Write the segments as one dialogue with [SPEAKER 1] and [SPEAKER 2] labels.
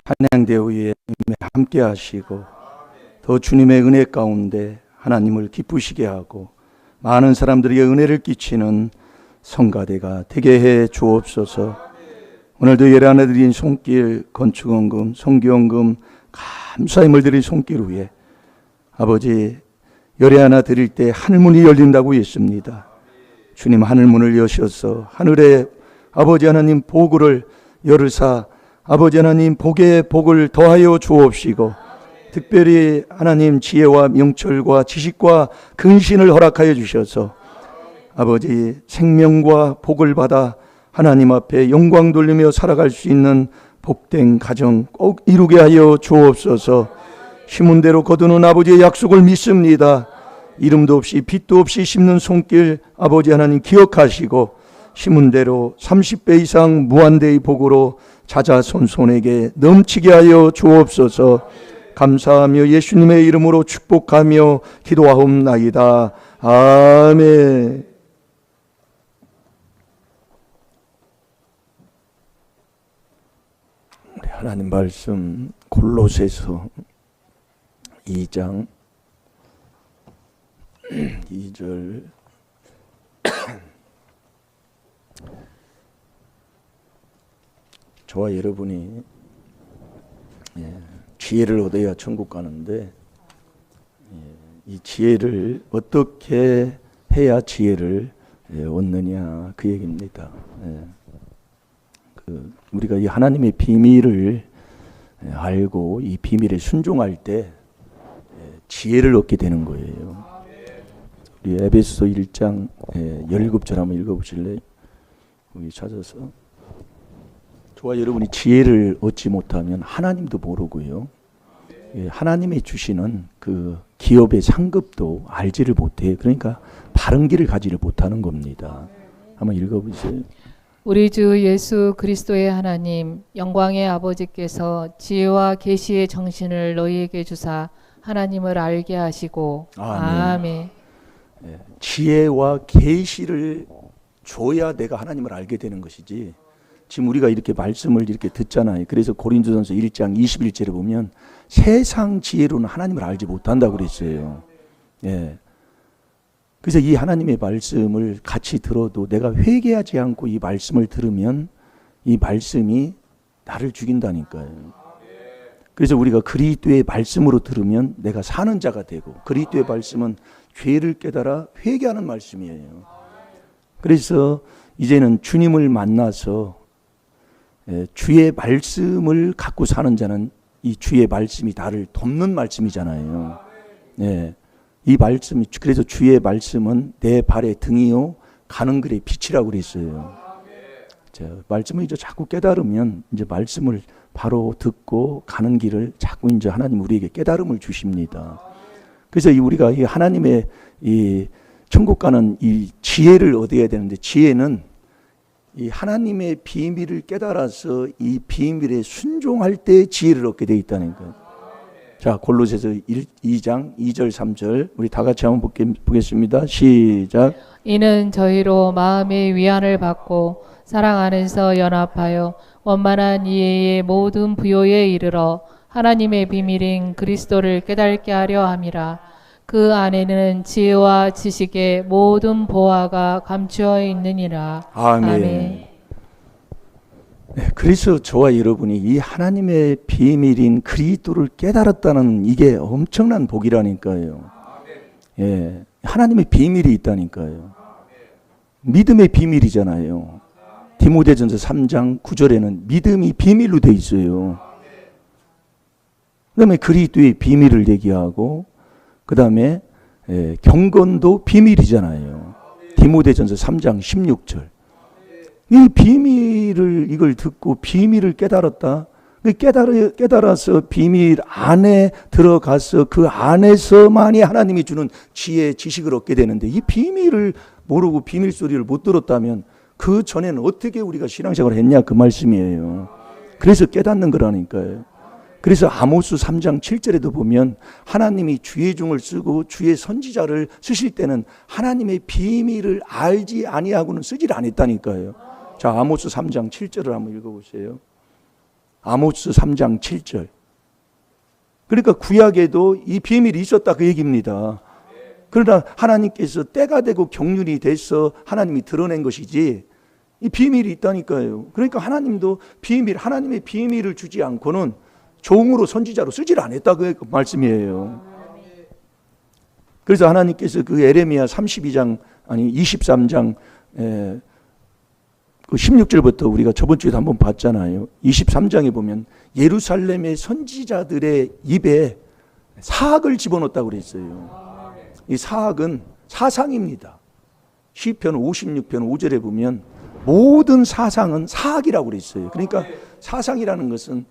[SPEAKER 1] 찬양대 위에 함께 하시고 더 주님의 은혜 가운데 하나님을 기쁘시게 하고 많은 사람들에게 은혜를 끼치는 성가대가 되게 해 주옵소서. 오늘도 예배 하나 드린 손길, 건축원금, 성교원금 감사함을 드린 손길 위에 아버지 열애 하나 드릴 때 하늘문이 열린다고 했습니다. 주님 하늘문을 여셔서 하늘에 아버지 하나님 복을 열으사 아버지 하나님 복에 복을 더하여 주옵시고 특별히 하나님 지혜와 명철과 지식과 근신을 허락하여 주셔서 아버지 생명과 복을 받아 하나님 앞에 영광 돌리며 살아갈 수 있는 복된 가정 꼭 이루게 하여 주옵소서. 심은 대로 거두는 아버지의 약속을 믿습니다. 이름도 없이 빛도 없이 심는 손길 아버지 하나님 기억하시고 심은 대로 30배 이상 무한대의 복으로 자자손손에게 넘치게 하여 주옵소서. 감사하며 예수님의 이름으로 축복하며 기도하옵나이다. 아멘. 우리 하나님 말씀 골로새서 2장 2절 저와 여러분이 지혜를 얻어야 천국 가는데 이 지혜를 어떻게 해야 지혜를 얻느냐 그 얘기입니다. 우리가 이 하나님의 비밀을 알고 이 비밀에 순종할 때 지혜를 얻게 되는 거예요. 우리 에베소서 1장 17절 한번 읽어보실래요? 여기 찾아서. 저와 여러분이 지혜를 얻지 못하면 하나님도 모르고요. 하나님이 주시는 그 기업의 상급도 알지를 못해요. 그러니까 바른 길을 가지를 못하는 겁니다. 한번 읽어보세요.
[SPEAKER 2] 우리 주 예수 그리스도의 하나님 영광의 아버지께서 지혜와 계시의 정신을 너희에게 주사 하나님을 알게 하시고 아멘.
[SPEAKER 1] 지혜와 계시를 줘야 내가 하나님을 알게 되는 것이지. 지금 우리가 이렇게 말씀을 이렇게 듣잖아요. 그래서 고린도전서 1장 21절에 보면 세상 지혜로는 하나님을 알지 못한다고 그랬어요. 그래서 이 하나님의 말씀을 같이 들어도 내가 회개하지 않고 이 말씀을 들으면 이 말씀이 나를 죽인다니까요. 그래서 우리가 그리스도의 말씀으로 들으면 내가 사는 자가 되고 그리스도의 말씀은 죄를 깨달아 회개하는 말씀이에요. 그래서 이제는 주님을 만나서 주의 말씀을 갖고 사는 자는 이 주의 말씀이 나를 돕는 말씀이잖아요. 이 말씀이 그래서 주의 말씀은 내 발의 등이요 가는 길의 빛이라고 그랬어요. 자, 말씀을 이제 자꾸 깨달으면 이제 말씀을 바로 듣고 가는 길을 자꾸 이제 하나님 우리에게 깨달음을 주십니다. 그래서 우리가 이 하나님의 이 천국 가는 이 지혜를 얻어야 되는데 지혜는 이 하나님의 비밀을 깨달아서 이 비밀에 순종할 때 지혜를 얻게 되어 있다는 거예요. 자, 골로새서 2장 2절 3절 우리 다 같이 한번 보겠습니다. 시작.
[SPEAKER 2] 이는 저희로 마음의 위안을 받고 사랑 안에서 연합하여 원만한 이해의 모든 부요에 이르러 하나님의 비밀인 그리스도를 깨닫게 하려 함이라. 그 안에는 지혜와 지식의 모든 보화가 감추어 있느니라. 아멘.
[SPEAKER 1] 그래서 저와 여러분이 이 하나님의 비밀인 그리스도를 깨달았다는 이게 엄청난 복이라니까요. 하나님의 비밀이 있다니까요. 믿음의 비밀이잖아요. 디모데전서 3장 9절에는 믿음이 비밀로 돼 있어요. 그다음에 그리스도의 비밀을 얘기하고 그 다음에 경건도 비밀이잖아요. 디모데전서 3장 16절. 이 비밀을 이걸 듣고 비밀을 깨달았다. 깨달아서 비밀 안에 들어가서 그 안에서만이 하나님이 주는 지혜, 지식을 얻게 되는데 이 비밀을 모르고 비밀 소리를 못 들었다면 그 전에는 어떻게 우리가 신앙생활을 했냐 그 말씀이에요. 그래서 깨닫는 거라니까요. 그래서 아모스 3장 7절에도 보면 하나님이 주의 종을 쓰고 주의 선지자를 쓰실 때는 하나님의 비밀을 알지 아니하고는 쓰질 않았다니까요. 자, 아모스 3장 7절을 한번 읽어보세요. 아모스 3장 7절. 그러니까 구약에도 이 비밀이 있었다 그 얘기입니다. 그러나 하나님께서 때가 되고 경륜이 돼서 하나님이 드러낸 것이지 이 비밀이 있다니까요. 그러니까 하나님도 하나님의 비밀을 주지 않고는 종으로 선지자로 쓰질 않았다 그 말씀이에요. 그래서 하나님께서 그 에레미야 23장 그 16절부터 우리가 저번 주에도 한번 봤잖아요. 23장에 보면 예루살렘의 선지자들의 입에 사학을 집어넣었다고 그랬어요. 이 사학은 사상입니다. 시편 56편 5절에 보면 모든 사상은 사학이라고 그랬어요. 그러니까 사상이라는 것은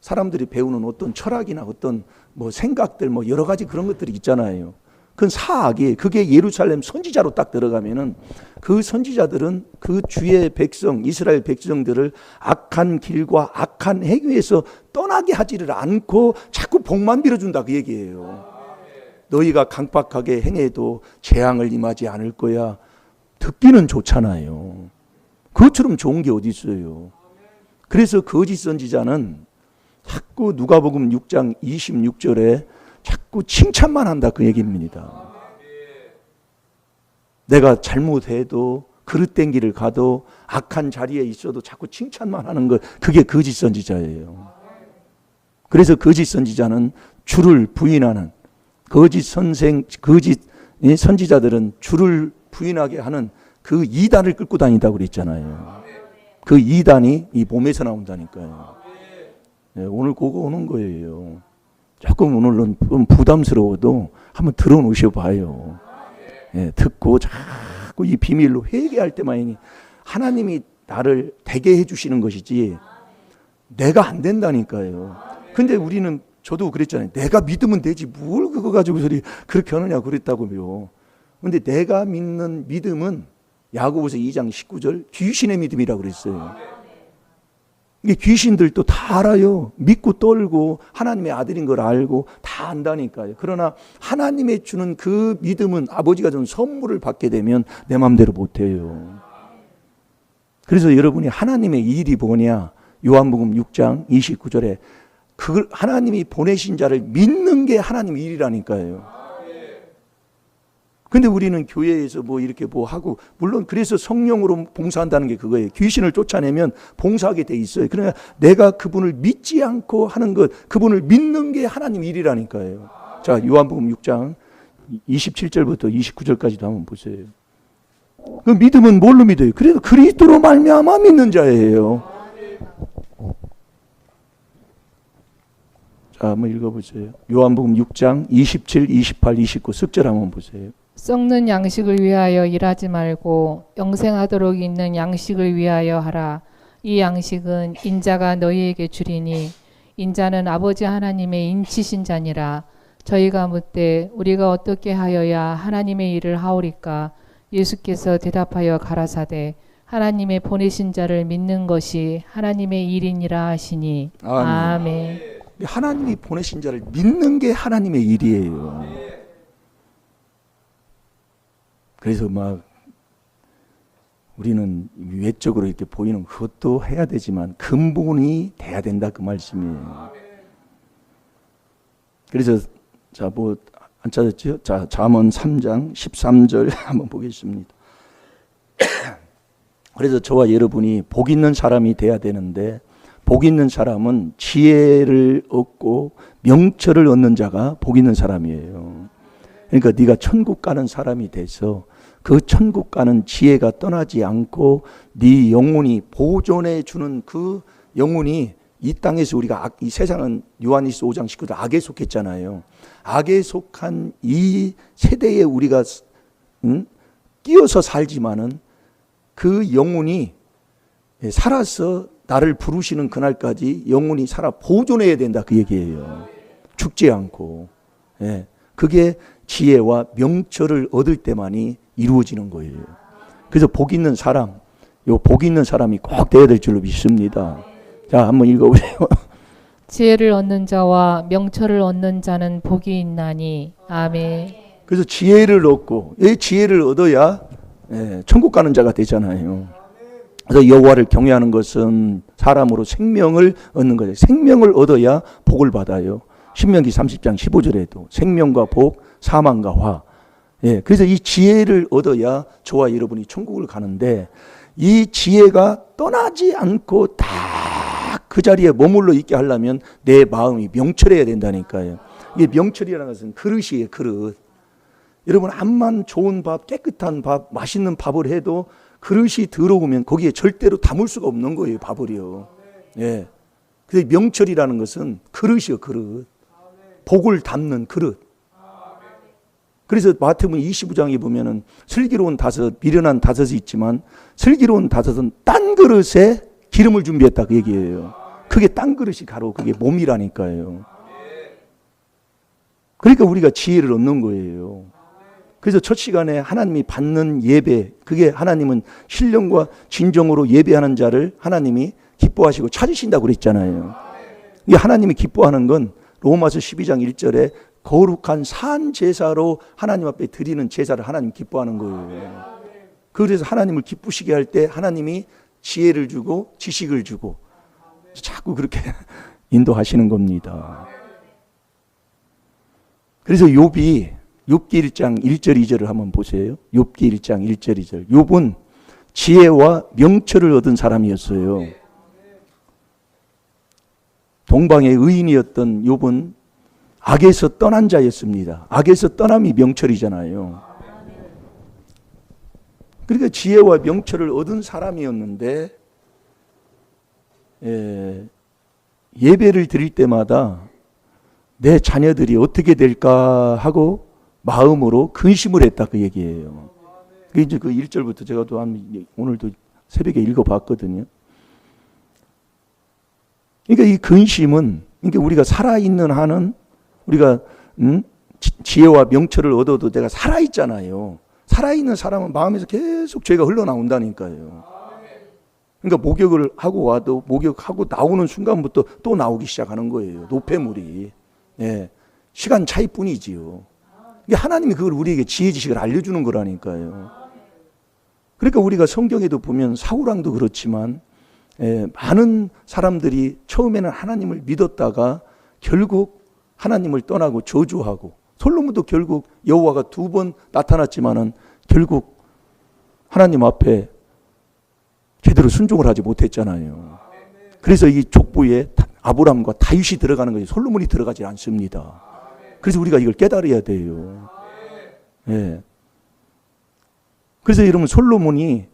[SPEAKER 1] 사람들이 배우는 어떤 철학이나 어떤 생각들 여러 가지 그런 것들이 있잖아요. 그건 사학이 그게 예루살렘 선지자로 딱 들어가면은 그 선지자들은 그 주의 백성 이스라엘 백성들을 악한 길과 악한 행위에서 떠나게 하지를 않고 자꾸 복만 빌어준다 그 얘기예요. 너희가 강박하게 행해도 재앙을 임하지 않을 거야. 듣기는 좋잖아요. 그것처럼 좋은 게 어디 있어요. 그래서 거짓 선지자는 자꾸 누가복음 6장 26절에 자꾸 칭찬만 한다 그 얘기입니다. 내가 잘못해도 그릇된 길을 가도 악한 자리에 있어도 자꾸 칭찬만 하는 것, 그게 거짓 선지자예요. 그래서 거짓 선지자는 주를 부인하는 거짓 선지자들은 주를 부인하게 하는 그 이단을 끌고 다닌다고 그랬잖아요. 그 이단이 이 몸에서 나온다니까요. 네, 오늘 그거 오는 거예요. 조금 오늘은 좀 부담스러워도 한번 들어놓으셔 봐요. 네, 듣고 자꾸 이 비밀로 회개할 때만이 하나님이 나를 되게 해주시는 것이지 내가 안 된다니까요. 근데 우리는 저도 그랬잖아요. 내가 믿으면 되지 뭘 그거 가지고 그렇게 하느냐 그랬다고요. 근데 내가 믿는 믿음은 야고보서 2장 19절 귀신의 믿음이라고 그랬어요. 이게 귀신들도 다 알아요. 믿고 떨고 하나님의 아들인 걸 알고 다 안다니까요. 그러나 하나님의 주는 그 믿음은 아버지가 준 선물을 받게 되면 내 마음대로 못해요. 그래서 여러분이 하나님의 일이 뭐냐? 요한복음 6장 29절에 그걸 하나님이 보내신 자를 믿는 게 하나님의 일이라니까요. 근데 우리는 교회에서 이렇게 하고, 물론 그래서 성령으로 봉사한다는 게 그거예요. 귀신을 쫓아내면 봉사하게 돼 있어요. 그러나 내가 그분을 믿지 않고 하는 것, 그분을 믿는 게 하나님 일이라니까요. 자, 요한복음 6장 27절부터 29절까지도 한번 보세요. 그 믿음은 뭘로 믿어요? 그래서 그리스도로 말미암아 믿는 자예요. 자, 한번 읽어보세요. 요한복음 6장 27, 28, 29 습절 한번 보세요.
[SPEAKER 2] 썩는 양식을 위하여 일하지 말고 영생하도록 있는 양식을 위하여 하라. 이 양식은 인자가 너희에게 주리니 인자는 아버지 하나님의 인치신 자니라. 저희가 묻되 우리가 어떻게 하여야 하나님의 일을 하오리까? 예수께서 대답하여 가라사대 하나님의 보내신 자를 믿는 것이 하나님의 일이니라 하시니. 아멘.
[SPEAKER 1] 하나님이 보내신 자를 믿는 게 하나님의 일이에요. 그래서 우리는 외적으로 이렇게 보이는 그것도 해야 되지만 근본이 돼야 된다 그 말씀이에요. 그래서 안 찾았죠? 자, 잠언 3장 13절 한번 보겠습니다. 그래서 저와 여러분이 복 있는 사람이 돼야 되는데 복 있는 사람은 지혜를 얻고 명철을 얻는 자가 복 있는 사람이에요. 그러니까 네가 천국 가는 사람이 돼서 그 천국 가는 지혜가 떠나지 않고 네 영혼이 보존해 주는 그 영혼이 이 땅에서 우리가 이 세상은 요한일서 5장 19절 악에 속했잖아요. 악에 속한 이 세대에 우리가 끼어서 살지만은 그 영혼이 살아서 나를 부르시는 그날까지 영혼이 살아 보존해야 된다 그 얘기예요. 죽지 않고. 그게 지혜와 명철을 얻을 때만이 이루어지는 거예요. 그래서 복 있는 사람, 복 있는 사람이 꼭 돼야 될 줄로 믿습니다. 자, 한번 읽어보세요.
[SPEAKER 2] 지혜를 얻는 자와 명철을 얻는 자는 복이 있나니. 아멘.
[SPEAKER 1] 그래서 지혜를 얻고, 이 지혜를 얻어야 천국 가는 자가 되잖아요. 그래서 여호와를 경외하는 것은 사람으로 생명을 얻는 거예요. 생명을 얻어야 복을 받아요. 신명기 30장 15절에도 생명과 복, 사망과 화. 예, 그래서 이 지혜를 얻어야 저와 여러분이 천국을 가는데 이 지혜가 떠나지 않고 다 그 자리에 머물러 있게 하려면 내 마음이 명철해야 된다니까요. 이게 명철이라는 것은 그릇이에요, 그릇. 여러분 암만 좋은 밥, 깨끗한 밥, 맛있는 밥을 해도 그릇이 더러우면 거기에 절대로 담을 수가 없는 거예요, 밥을요. 예. 그래서 명철이라는 것은 그릇이요, 그릇. 복을 담는 그릇. 그래서 마태복음 25장에 보면은 슬기로운 다섯, 미련한 다섯이 있지만 슬기로운 다섯은 딴 그릇에 기름을 준비했다 그 얘기예요. 그게 딴 그릇이 바로 그게 몸이라니까요. 그러니까 우리가 지혜를 얻는 거예요. 그래서 첫 시간에 하나님이 받는 예배, 그게 하나님은 신령과 진정으로 예배하는 자를 하나님이 기뻐하시고 찾으신다고 그랬잖아요. 이게 하나님이 기뻐하는 건 로마서 12장 1절에 거룩한 산 제사로 하나님 앞에 드리는 제사를 하나님 기뻐하는 거예요. 그래서 하나님을 기쁘시게 할 때 하나님이 지혜를 주고 지식을 주고 자꾸 그렇게 인도하시는 겁니다. 그래서 욥기 1장 1절 2절을 한번 보세요. 욥기 1장 1절 2절. 욥은 지혜와 명철을 얻은 사람이었어요. 동방의 의인이었던 욥은 악에서 떠난 자였습니다. 악에서 떠남이 명철이잖아요. 그러니까 지혜와 명철을 얻은 사람이었는데 예배를 드릴 때마다 내 자녀들이 어떻게 될까 하고 마음으로 근심을 했다 그 얘기예요. 그 이제 그 1절부터 제가 또 오늘도 새벽에 읽어봤거든요. 그러니까 이 근심은 그러니까 우리가 살아있는 한은 우리가 지혜와 명철을 얻어도 내가 살아있잖아요. 살아있는 사람은 마음에서 계속 죄가 흘러나온다니까요. 그러니까 목욕을 하고 와도 목욕하고 나오는 순간부터 또 나오기 시작하는 거예요. 노폐물이. 예, 시간 차이뿐이지요. 이게 하나님이 그걸 우리에게 지혜 지식을 알려주는 거라니까요. 그러니까 우리가 성경에도 보면 사울왕도 그렇지만 많은 사람들이 처음에는 하나님을 믿었다가 결국 하나님을 떠나고 저주하고 솔로몬도 결국 여호와가 2번 나타났지만은 결국 하나님 앞에 제대로 순종을 하지 못했잖아요. 그래서 이 족보에 아브람과 다윗이 들어가는 거지 솔로몬이 들어가지 않습니다. 그래서 우리가 이걸 깨달아야 돼요. 예. 그래서 여러분 솔로몬이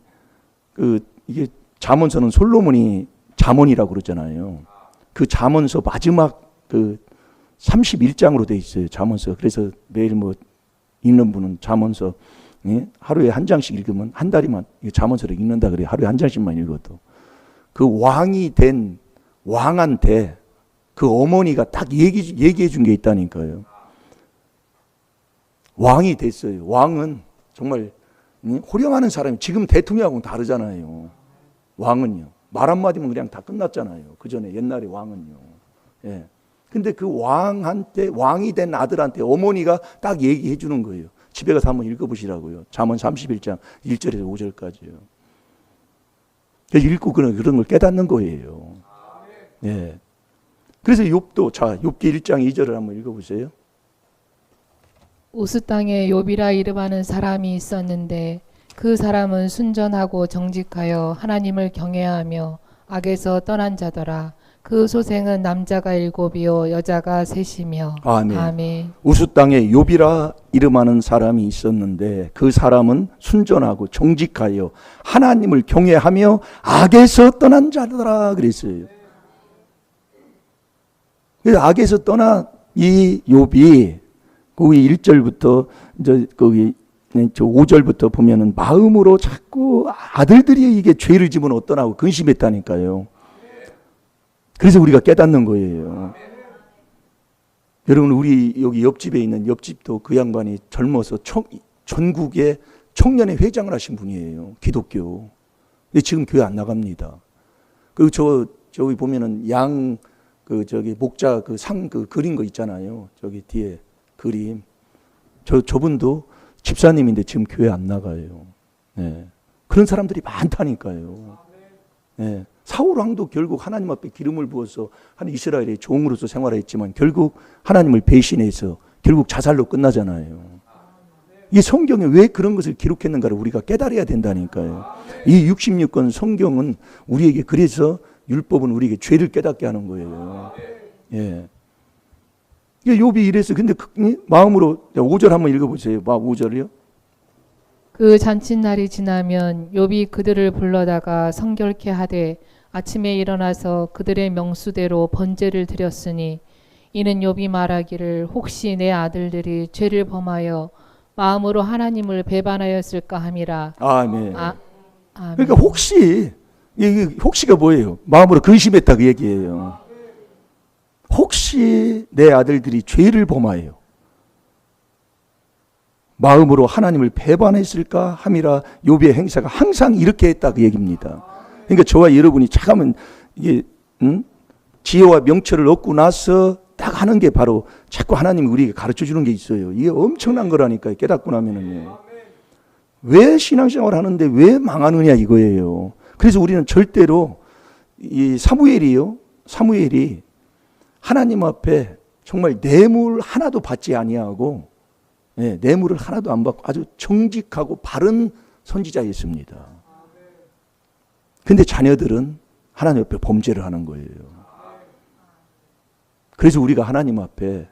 [SPEAKER 1] 이게 잠언서는 솔로몬이 잠언이라고 그러잖아요. 그 잠언서 마지막 31장으로 돼 있어요. 잠언서. 그래서 매일 읽는 분은 잠언서 하루에 한 장씩 읽으면 한 달이면 잠언서를 읽는다 그래요. 하루에 한 장씩만 읽어도. 그 왕이 된 왕한테 그 어머니가 딱 얘기해 준 게 있다니까요. 왕이 됐어요. 왕은 정말 호령하는 사람이 지금 대통령하고는 다르잖아요. 왕은요. 말 한마디면 그냥 다 끝났잖아요. 그 전에 옛날에 왕은요. 예. 근데 그 왕한테, 왕이 된 아들한테 어머니가 딱 얘기해 주는 거예요. 집에 가서 한번 읽어보시라고요. 잠언 31장 1절에서 5절까지요. 읽고 그런 걸 깨닫는 거예요. 예. 그래서 욥도, 자, 욥기 1장 2절을 한번 읽어보세요.
[SPEAKER 2] 우스 땅에 욥이라 이름하는 사람이 있었는데 그 사람은 순전하고 정직하여 하나님을 경외하며 악에서 떠난 자더라. 그 소생은 남자가 7이요 여자가 3이며.
[SPEAKER 1] 아멘.
[SPEAKER 2] 아멘.
[SPEAKER 1] 우스 땅에 욥이라 이름하는 사람이 있었는데 그 사람은 순전하고 정직하여 하나님을 경외하며 악에서 떠난 자더라 그랬어요. 그래서 악에서 떠난 이 욥이 거기 1절부터 거기 5절부터 보면은 마음으로 자꾸 아들들이 이게 죄를 지면 어떠나고 근심했다니까요. 그래서 우리가 깨닫는 거예요. 여러분 우리 여기 옆집에 있는 옆집도 그 양반이 젊어서 전국의 청년회 회장을 하신 분이에요. 기독교. 근데 지금 교회 안 나갑니다. 그리고 저기 보면은 목자 상 그린 거 있잖아요. 저기 뒤에 그림. 저분도 집사님인데 지금 교회 안 나가요. 네. 그런 사람들이 많다니까요. 예. 사울 왕도 결국 하나님 앞에 기름을 부어서 한 이스라엘의 종으로서 생활했지만 결국 하나님을 배신해서 결국 자살로 끝나잖아요. 이 성경에 왜 그런 것을 기록했는가를 우리가 깨달아야 된다니까요. 이 66권 성경은 우리에게 그래서 율법은 우리에게 죄를 깨닫게 하는 거예요. 예. 욥이 이래서 근데 마음으로 5절 한번 읽어보세요. 5절이요.
[SPEAKER 2] 그 잔칫날이 지나면 욥이 그들을 불러다가 성결케 하되 아침에 일어나서 그들의 명수대로 번제를 드렸으니 이는 욥이 말하기를 혹시 내 아들들이 죄를 범하여 마음으로 하나님을 배반하였을까 함이라.
[SPEAKER 1] 아멘.
[SPEAKER 2] 아멘.
[SPEAKER 1] 그러니까 혹시가 뭐예요? 마음으로 근심했다 그 얘기예요. 혹시 내 아들들이 죄를 범하여 마음으로 하나님을 배반했을까 함이라. 욥의 행사가 항상 이렇게 했다 그 얘기입니다. 그러니까 저와 여러분이 잠깐만 이게 지혜와 명철을 얻고 나서 딱 하는 게 바로 자꾸 하나님이 우리에게 가르쳐 주는 게 있어요. 이게 엄청난 거라니까요. 깨닫고 나면은요. 왜 신앙생활 하는데 왜 망하느냐 이거예요. 그래서 우리는 절대로 이 사무엘이 하나님 앞에 정말 뇌물 하나도 받지 아니하고, 예, 뇌물을 하나도 안 받고 아주 정직하고 바른 선지자였습니다. 근데 자녀들은 하나님 앞에 범죄를 하는 거예요. 그래서 우리가 하나님 앞에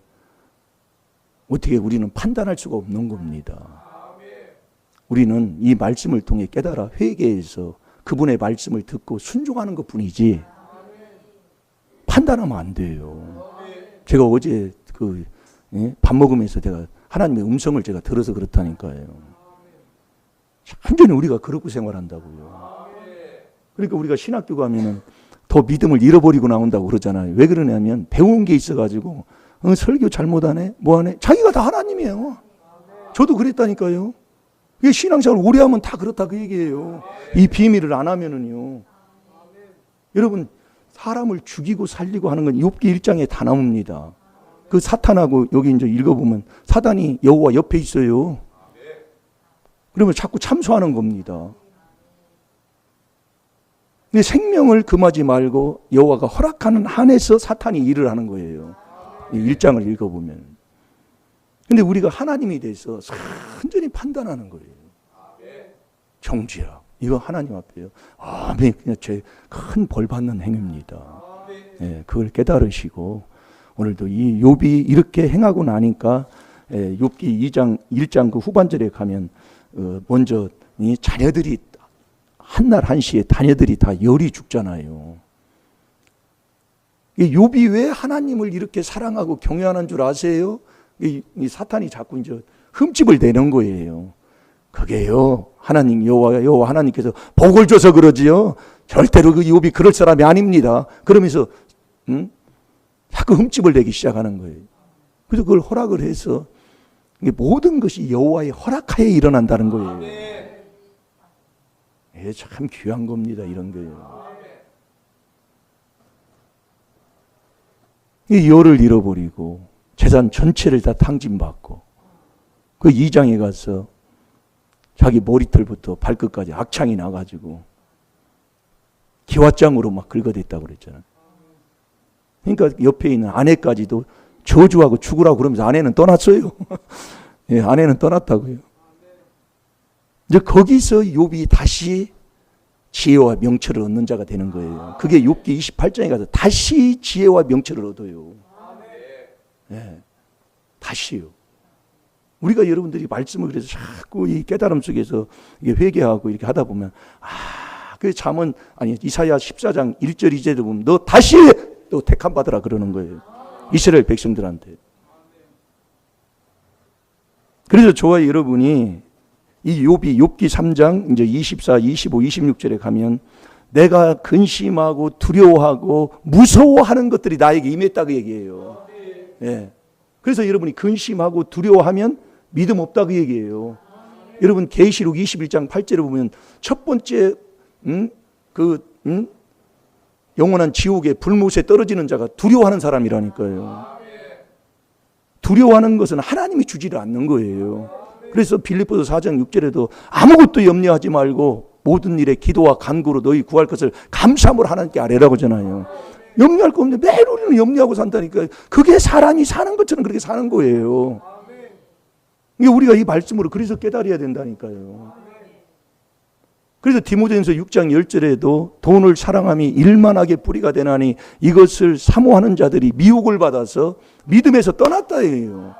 [SPEAKER 1] 어떻게 우리는 판단할 수가 없는 겁니다. 우리는 이 말씀을 통해 깨달아 회개해서 그분의 말씀을 듣고 순종하는 것뿐이지 판단하면 안 돼요. 제가 어제 밥 먹으면서 제가 하나님의 음성을 제가 들어서 그렇다니까요. 완전히 우리가 그렇고 생활한다고요. 그러니까 우리가 신학교 가면은 더 믿음을 잃어버리고 나온다고 그러잖아요. 왜 그러냐면 배운 게 있어가지고 설교 잘못하네 뭐하네 자기가 다 하나님이에요. 저도 그랬다니까요. 이게 신앙생활 오래 하면 다 그렇다 그 얘기예요. 이 비밀을 안 하면은요. 여러분 사람을 죽이고 살리고 하는 건 욥기 1장에 다 나옵니다. 그 사탄하고 여기 이제 읽어보면 사단이 여호와 옆에 있어요. 그러면 자꾸 참소하는 겁니다. 근데 생명을 금하지 말고 여호와가 허락하는 한에서 사탄이 일을 하는 거예요. 1장을 읽어보면. 근데 우리가 하나님에 대해서 완전히 판단하는 거예요. 정죄야. 이거 하나님 앞에요. 아멘. 그냥 죄 큰 벌 받는 행위입니다. 예, 그걸 깨달으시고 오늘도 이 욥이 이렇게 행하고 나니까 욥기 2장 1장 그 후반절에 가면 먼저 이 자녀들이 한날 한시에 자녀들이 다 열이 죽잖아요. 욥이 왜 하나님을 이렇게 사랑하고 경외하는 줄 아세요? 이 사탄이 자꾸 이제 흠집을 내는 거예요. 그게요, 하나님 여호와 하나님께서 복을 줘서 그러지요. 절대로 그 욥이 그럴 사람이 아닙니다. 그러면서 자꾸 흠집을 내기 시작하는 거예요. 그래서 그걸 허락을 해서 모든 것이 여호와의 허락하에 일어난다는 거예요. 예, 참 귀한 겁니다. 이런 거예요. 이 열을 잃어버리고 재산 전체를 다 탕진받고 그 2장에 가서 자기 머리털부터 발끝까지 악창이 나가지고 기왓장으로 막 긁어댔다고 그랬잖아요. 그러니까 옆에 있는 아내까지도 저주하고 죽으라고 그러면서 아내는 떠났어요. 예, 아내는 떠났다고요. 이제 거기서 욥이 다시 지혜와 명철을 얻는 자가 되는 거예요. 그게 욥기 28장에 가서 다시 지혜와 명철을 얻어요. 예, 다시요. 우리가 여러분들이 말씀을 그래서 자꾸 이 깨달음 속에서 이게 회개하고 이렇게 하다 보면 그 잠언 이사야 14장 1절 2절에 보면 너 다시 또 택함 받으라 그러는 거예요. 이스라엘 백성들한테. 그래서 저와 여러분이 이 욥기 3장 이제 24, 25, 26절에 가면 내가 근심하고 두려워하고 무서워하는 것들이 나에게 임했다 그 얘기예요. 예. 그래서 여러분이 근심하고 두려워하면 믿음 없다 그 얘기예요. 여러분 계시록 21장 8절에 보면 첫 번째 영원한 지옥의 불못에 떨어지는 자가 두려워하는 사람이라니까요. 두려워하는 것은 하나님이 주지를 않는 거예요. 그래서 빌립보서 4장 6절에도 아무것도 염려하지 말고 모든 일에 기도와 간구로 너희 구할 것을 감사함으로 하나님께 아뢰라고 하잖아요. 염려할 거 없는데 매일 우리는 염려하고 산다니까요. 그게 사람이 사는 것처럼 그렇게 사는 거예요. 이게 우리가 이 말씀으로 그래서 깨달아야 된다니까요. 그래서 디모데전서 6장 10절에도 돈을 사랑함이 일만하게 뿌리가 되나니 이것을 사모하는 자들이 미혹을 받아서 믿음에서 떠났다예요.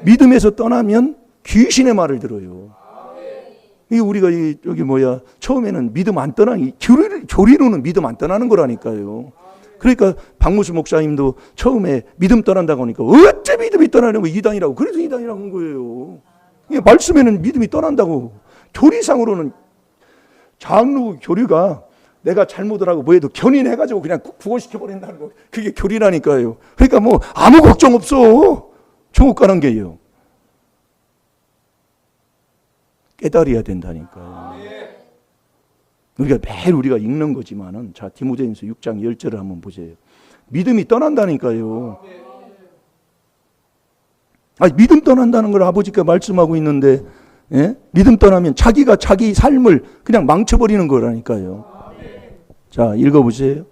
[SPEAKER 1] 믿음에서 떠나면 귀신의 말을 들어요. 이 우리가 처음에는 믿음 안 떠나니 교리로는 믿음 안 떠나는 거라니까요. 그러니까 박무수 목사님도 처음에 믿음 떠난다고 하니까 어째 믿음이 떠나냐고 이단이라고 그래서 이단이라고 한 거예요. 이게 말씀에는 믿음이 떠난다고. 교리상으로는 장로 교리가 내가 잘못을 하고 뭐해도 견인해가지고 그냥 구원시켜버린다는 거. 그게 교리라니까요. 그러니까 뭐 아무 걱정 없어. 천국 가는 게요. 깨달아야 된다니까요. 우리가 매일 우리가 읽는 거지만은 자 디모데전서 6장 10절을 한번 보세요. 믿음이 떠난다니까요. 믿음 떠난다는 걸 아버지가 말씀하고 있는데 예? 믿음 떠나면 자기가 자기 삶을 그냥 망쳐버리는 거라니까요. 자 읽어보세요.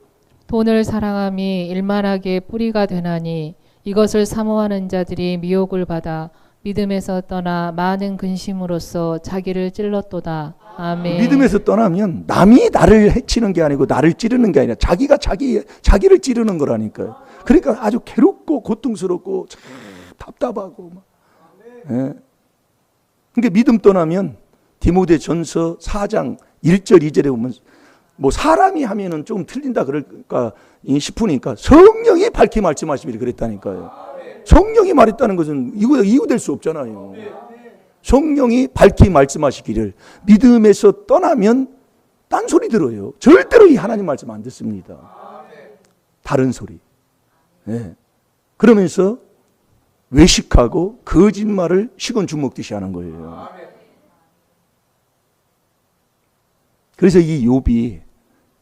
[SPEAKER 2] 돈을 사랑함이 일만하게 뿌리가 되나니 이것을 사모하는 자들이 미혹을 받아 믿음에서 떠나 많은 근심으로써 자기를 찔렀도다. 아멘.
[SPEAKER 1] 믿음에서 떠나면 남이 나를 해치는 게 아니고 나를 찌르는 게 아니라 자기가 자기를 찌르는 거라니까요. 그러니까 아주 괴롭고 고통스럽고 참 답답하고 막. 예. 그러니까 믿음 떠나면 디모데전서 4장 1절 2절에 보면 뭐 사람이 하면은 좀 틀린다 그럴까 싶으니까 성령이 밝히 말씀하시기를 그랬다니까요. 성령이 말했다는 것은 이유될 수 없잖아요. 성령이 밝히 말씀하시기를 믿음에서 떠나면 딴소리 들어요. 절대로 이 하나님 말씀 안 듣습니다. 다른 소리. 네. 그러면서 외식하고 거짓말을 식은 죽 먹듯이 하는 거예요. 그래서 이 욥기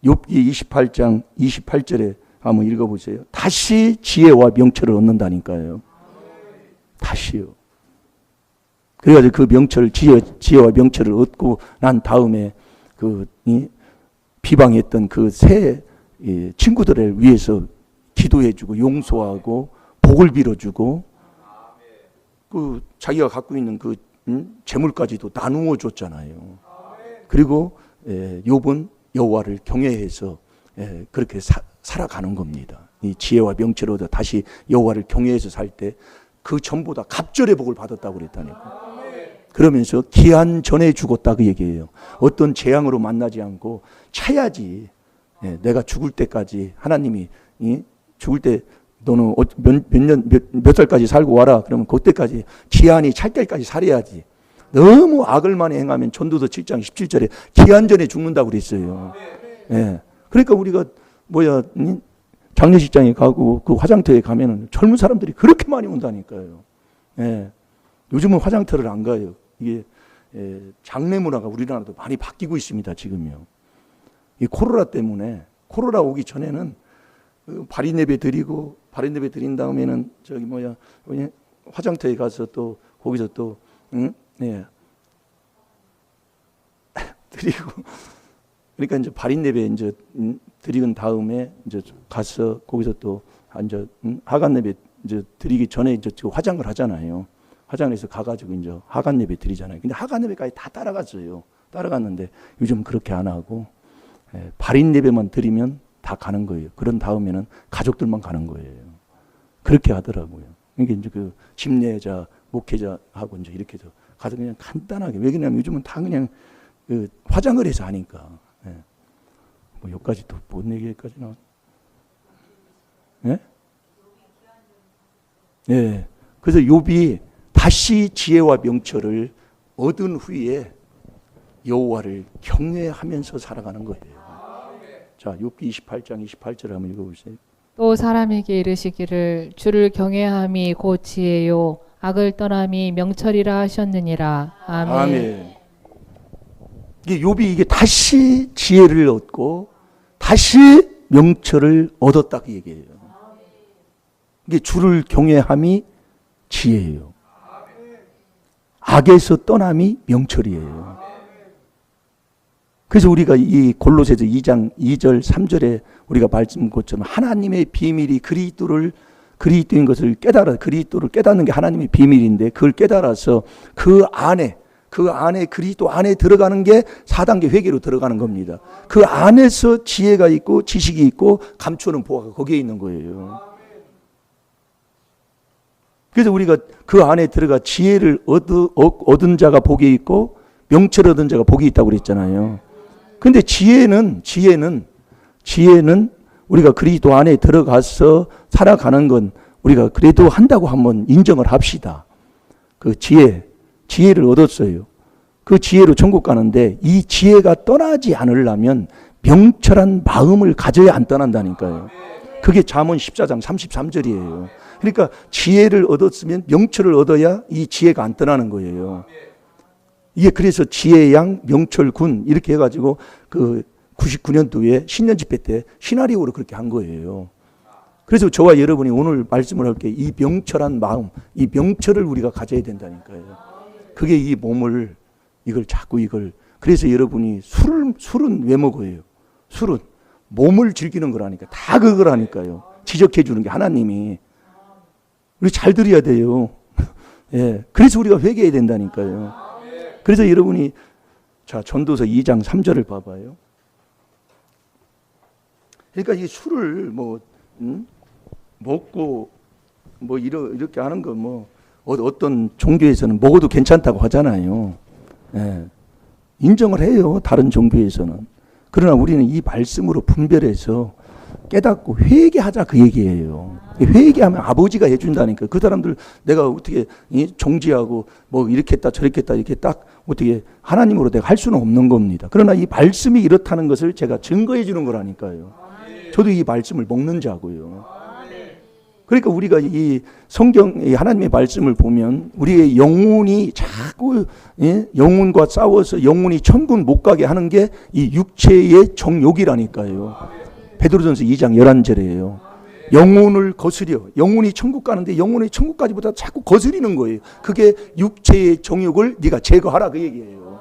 [SPEAKER 1] 28장 28절에 한번 읽어보세요. 다시 지혜와 명철을 얻는다니까요. 다시요. 그래가지고 그 명철, 지혜와 명철을 얻고 난 다음에 비방했던 그 새 친구들을 위해서 기도해주고 용서하고 복을 빌어주고 그 자기가 갖고 있는 그 재물까지도 나누어 줬잖아요. 그리고 욥은 여호와를 경외해서 그렇게 살아가는 겁니다. 이 지혜와 명철을 얻어 다시 여호와를 경외해서 살 때 그 전보다 갑절의 복을 받았다고 그랬다니까. 그러면서 기한 전에 죽었다 그 얘기예요. 어떤 재앙으로 만나지 않고 차야지. 내가 죽을 때까지 하나님이 죽을 때 너는 몇 살까지 살고 와라. 그러면 그때까지 기한이 찰 때까지 살아야지. 너무 악을 많이 행하면 전도서 7장 17절에 기한 전에 죽는다고 그랬어요. 그러니까 우리가 장례식장에 가고 그 화장터에 가면은 젊은 사람들이 그렇게 많이 온다니까요. 요즘은 화장터를 안 가요. 이게 장례 문화가 우리나라도 많이 바뀌고 있습니다. 지금요. 이 코로나 때문에 코로나 오기 전에는 발인 예배 드리고 발인 예배 드린 다음에는 화장터에 가서 또 거기서 또 드리고 그러니까 이제 발인 예배 이제 드리는 다음에 이제 가서 거기서 또 이제 하간 예배 이제 드리기 전에 이제 화장을 하잖아요. 화장해서 가가지고 이제 하간 예배 드리잖아요. 근데 하간 예배까지 다 따라갔어요. 따라갔는데 요즘 그렇게 안 하고 발인 예배만 드리면 다 가는 거예요. 그런 다음에는 가족들만 가는 거예요. 그렇게 하더라고요. 이게 이제 그 집례자, 목회자하고 이제 이렇게 해서 가서 그냥 간단하게. 왜 그러냐면 요즘은 다 그냥 그 화장을 해서 하니까. 뭐 여기까지 또 뭔 얘기까지 나왔? 그래서 욥이 다시 지혜와 명철을 얻은 후에 여호와를 경외하면서 살아가는 거예요. 자, 욥기 28장 28절 한번 읽어보세요.
[SPEAKER 2] 또 사람에게 이르시기를 주를 경외함이 곧 지혜요 악을 떠남이 명철이라 하셨느니라. 아멘.
[SPEAKER 1] 아멘. 이게 욥이 이게 다시 지혜를 얻고 다시 명철을 얻었다 그 얘기예요. 이게 주를 경외함이 지혜예요. 악에서 떠남이 명철이에요. 그래서 우리가 이 골로새서 2장 2절 3절에 우리가 말씀 것처럼 하나님의 비밀이 그리스도인 것을 그리스도를 깨닫는 게 하나님의 비밀인데, 그걸 깨달아서 그 안에 그리스도 안에 들어가는 게 4단계 회개로 들어가는 겁니다. 그 안에서 지혜가 있고 지식이 있고 감추는 보화가 거기에 있는 거예요. 그래서 우리가 그 안에 들어가 지혜를 얻은 자가 복이 있고 명철을 얻은 자가 복이 있다고 그랬잖아요. 근데 지혜는 우리가 그리스도 안에 들어가서 살아가는 건 우리가 그래도 한다고 한번 인정을 합시다. 그 지혜를 얻었어요. 그 지혜로 천국 가는데 이 지혜가 떠나지 않으려면 명철한 마음을 가져야 안 떠난다니까요. 그게 잠언 14장 33절이에요. 그러니까 지혜를 얻었으면 명철을 얻어야 이 지혜가 안 떠나는 거예요. 이게 그래서 지혜양 명철군 이렇게 해가지고 그 99년도에 신년 집회 때 시나리오로 그렇게 한 거예요. 그래서 저와 여러분이 오늘 말씀을 할 게 이 명철한 마음, 이 명철을 우리가 가져야 된다니까요. 그게 이 몸을 그래서 여러분이 술은 왜 먹어요? 술은 몸을 즐기는 거라니까. 다 그거라니까요. 지적해 주는 게 하나님이. 우리 잘 들어야 돼요. 예. 그래서 우리가 회개해야 된다니까요. 그래서 여러분이 자, 전도서 2장 3절을 봐봐요. 그러니까 이 술을 먹고 이렇게 하는 거 어떤 종교에서는 먹어도 괜찮다고 하잖아요. 예. 인정을 해요. 다른 종교에서는. 그러나 우리는 이 말씀으로 분별해서 깨닫고 회개하자 그 얘기예요. 회개하면 아버지가 해준다니까. 그 사람들 내가 어떻게 정지하고 이렇게 했다 저렇게 했다 이렇게 딱 어떻게 하나님으로 내가 할 수는 없는 겁니다. 그러나 이 말씀이 이렇다는 것을 제가 증거해 주는 거라니까요. 저도 이 말씀을 먹는 자고요. 그러니까 우리가 이 성경, 이 하나님의 말씀을 보면 우리의 영혼이 자꾸 영혼과 싸워서 영혼이 천국 못 가게 하는 게 이 육체의 정욕이라니까요. 베드로전서 2장 11절이에요. 영혼을 거스려. 영혼이 천국 가는데 영혼이 천국까지보다 자꾸 거스리는 거예요. 그게 육체의 정욕을 네가 제거하라 그 얘기예요.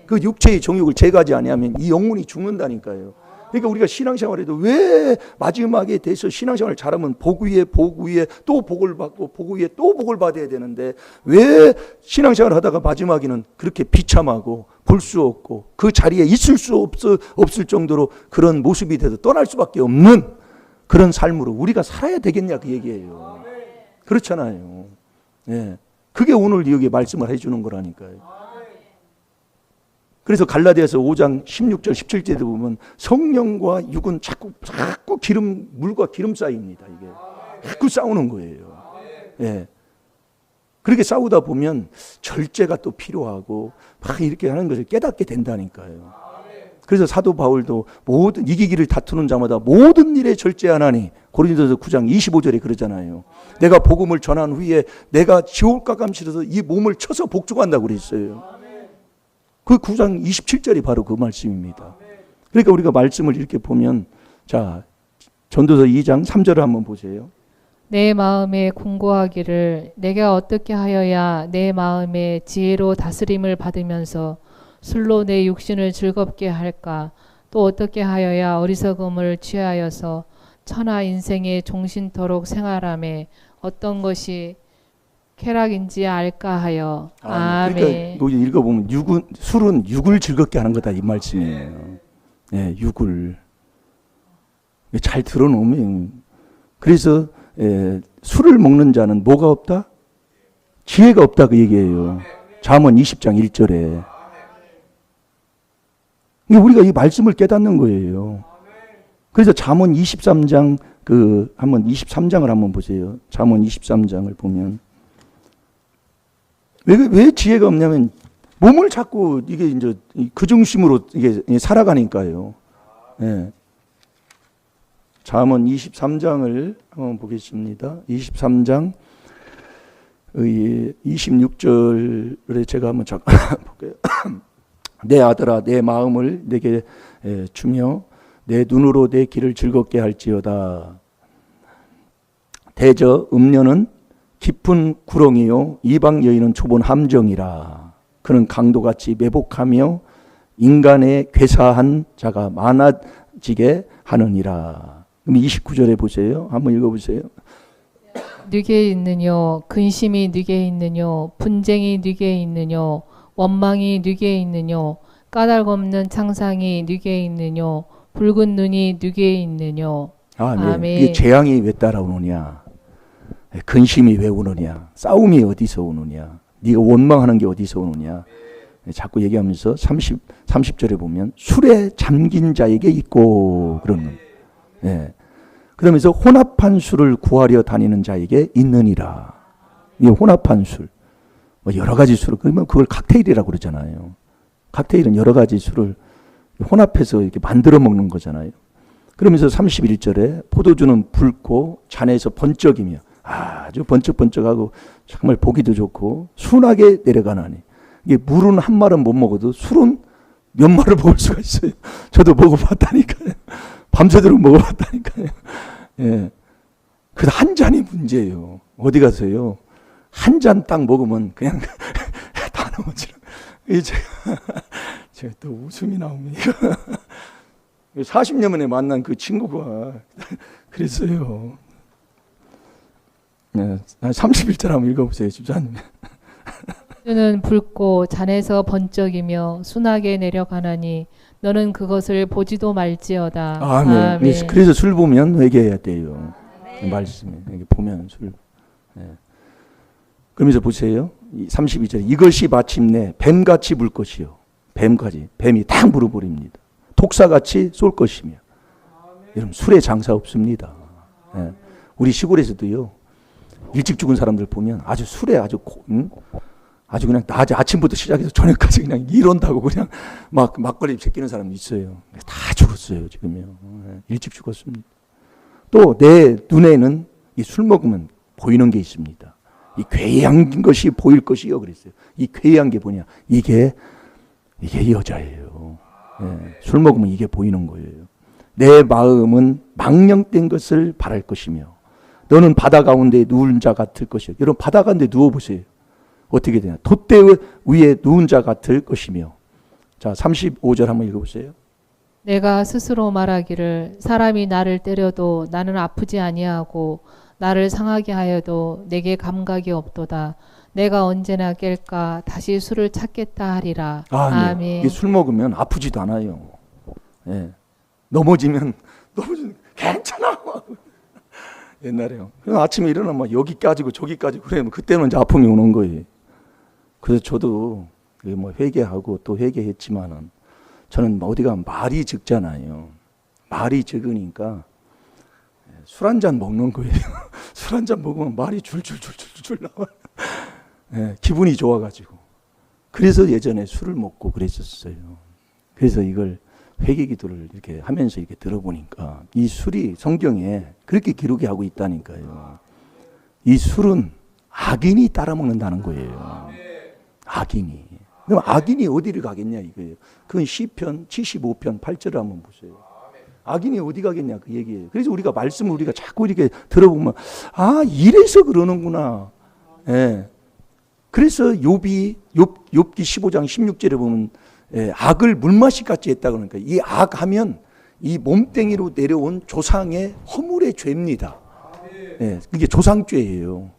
[SPEAKER 1] 그 육체의 정욕을 제거하지 않으면 이 영혼이 죽는다니까요. 그러니까 우리가 신앙생활에도 왜 마지막에 대해서 신앙생활을 잘하면 복 위에 또 복을 받고 복 위에 또 복을 받아야 되는데 왜 신앙생활을 하다가 마지막에는 그렇게 비참하고 볼 수 없고 그 자리에 있을 수 없을 정도로 그런 모습이 돼서 떠날 수밖에 없는 그런 삶으로 우리가 살아야 되겠냐 그 얘기예요. 그렇잖아요. 예. 그게 오늘 여기 말씀을 해주는 거라니까요. 그래서 갈라디아서 5장 16절 17절도 보면 성령과 육은 자꾸 물과 기름 사이입니다. 이게 자꾸 싸우는 거예요. 예. 그렇게 싸우다 보면 절제가 또 필요하고 막 이렇게 하는 것을 깨닫게 된다니까요. 그래서 사도 바울도 모든 이기기를 다투는 자마다 모든 일에 절제하나니 고린도서 9장 25절에 그러잖아요. 내가 복음을 전한 후에 내가 지옥가감 싫어서 이 몸을 쳐서 복종한다고 그랬어요. 그 9장 27절이 바로 그 말씀입니다. 그러니까 우리가 말씀을 이렇게 보면 자, 전도서 2장 3절을 한번 보세요.
[SPEAKER 2] 내 마음에 궁고하기를 내가 어떻게 하여야 내 마음에 지혜로 다스림을 받으면서 술로 내 육신을 즐겁게 할까? 또 어떻게 하여야 어리석음을 취하여서 천하 인생의 종신토록 생활함에 어떤 것이 쾌락인지 알까 하여. 아멘.
[SPEAKER 1] 그러니까 읽어보면 술은 육을 즐겁게 하는 거다 이 말씀이에요. 예, 육을 잘 들어놓으면 그래서 술을 먹는 자는 뭐가 없다? 지혜가 없다 그 얘기예요. 잠언 20장 1절에. 우리가 이 말씀을 깨닫는 거예요. 그래서 잠언 23장 한번 23장을 한번 보세요. 잠언 23장을 보면 왜 지혜가 없냐면 몸을 자꾸 이게 이제 그 중심으로 이게 살아가니까요. 예. 잠언 23장을 한번 보겠습니다. 23장 26절에 제가 한번 잠깐 볼게요. 내 아들아 내 마음을 내게 주며 내 눈으로 내 길을 즐겁게 할지어다. 대저 음녀는 깊은 구렁이요 이방 여인은 좁은 함정이라. 그는 강도같이 매복하며 인간의 괴사한 자가 많아지게 하느니라. 그럼 29절에 보세요. 한번 읽어보세요.
[SPEAKER 2] 네게 있느뇨 근심이 네게 있느뇨 분쟁이 네게 있느뇨 원망이 네게 있느뇨 까닭없는 창상이 네게 있느뇨 붉은 눈이 네게 있느뇨.
[SPEAKER 1] 네.
[SPEAKER 2] 아멘.
[SPEAKER 1] 이게 재앙이 왜 따라오느냐, 근심이 왜 오느냐, 싸움이 어디서 오느냐, 네가 원망하는 게 어디서 오느냐 자꾸 얘기하면서 30절에 보면 술에 잠긴 자에게 있고 그러는. 예. 그러면서 혼합한 술을 구하려 다니는 자에게 있느니라. 이 혼합한 술, 뭐 여러 가지 술을, 그러면 그걸 칵테일이라고 그러잖아요. 칵테일은 여러 가지 술을 혼합해서 이렇게 만들어 먹는 거잖아요. 그러면서 31절에 포도주는 붉고 잔에서 번쩍이며 아주 번쩍번쩍하고 정말 보기도 좋고 순하게 내려가나니. 이게 물은 한 말은 못 먹어도 술은 몇 말을 먹을 수가 있어요. 저도 먹어봤다니까요. 밤새도록 먹어봤다니까요. 예. 그래서 한 잔이 문제예요. 어디 가서요. 한 잔 딱 먹으면 그냥 다 넘어지는. 제가 또 웃음이 나옵니다. 40년 만에 만난 그 친구가 그랬어요. 네, 31절 한번 읽어보세요, 집사님.
[SPEAKER 2] 주는 붉고 잔에서 번쩍이며 순하게 내려가나니 너는 그것을 보지도 말지어다.
[SPEAKER 1] 아멘. 그래서 술 보면 회개해야 돼요. 말씀에 보면 술. 네. 그러면서 보세요. 32절 이것이 마침내 뱀같이 물 것이요. 뱀이 딱 물어버립니다. 독사같이 쏠 것이며. 여러분 술에 장사 없습니다. 네. 우리 시골에서도요. 일찍 죽은 사람들 보면 아주 술에 아주 그냥 낮에 아침부터 시작해서 저녁까지 그냥 이런다고 그냥 막걸리 제끼는 사람도 있어요. 다 죽었어요 지금요. 네. 일찍 죽었습니다. 또 내 눈에는 이 술 먹으면 보이는 게 있습니다. 이 괴이한 것이 보일 것이요 그랬어요. 이 괴이한 게 뭐냐? 이게 여자예요. 예, 술 먹으면 이게 보이는 거예요. 내 마음은 망령된 것을 바랄 것이며 너는 바다 가운데 누운 자 같을 것이요. 여러분 바다 가운데 누워보세요. 어떻게 되냐? 돛대 위에 누운 자 같을 것이며. 자 35절 한번 읽어보세요.
[SPEAKER 2] 내가 스스로 말하기를 사람이 나를 때려도 나는 아프지 아니하고 나를 상하게 하여도 내게 감각이 없도다. 내가 언제나 깰까 다시 술을 찾겠다 하리라. 아멘.
[SPEAKER 1] 네. 술 먹으면 아프지도 않아요. 예. 넘어지면 괜찮아. 옛날에요. 그럼 아침에 일어나면 여기 까지고 저기 까지고 그러면 그때는 이제 아픔이 오는 거예요. 그래서 저도 뭐 회개하고 또 회개했지만은 저는 어디 가면 말이 적잖아요. 말이 적으니까 술 한 잔 먹는 거예요. 술 한 잔 먹으면 말이 줄줄줄줄줄 나와요. 예, 기분이 좋아가지고. 그래서 예전에 술을 먹고 그랬었어요. 그래서 이걸 회개기도를 이렇게 하면서 이렇게 들어보니까 이 술이 성경에 그렇게 기록이 하고 있다니까요. 이 술은 악인이 따라먹는다는 거예요. 악인이. 그럼 악인이 어디를 가겠냐 이거예요. 그건 시편 75편 8절을 한번 보세요. 악인이 어디 가겠냐 그 얘기예요. 그래서 우리가 말씀을 우리가 자꾸 이렇게 들어보면 이래서 그러는구나. 예. 그래서 욥기 15장 16절에 보면 악을 물마시 같이 했다 그러니까 이 악하면 이 몸뚱이로 내려온 조상의 허물의 죄입니다. 예. 그게 조상죄예요.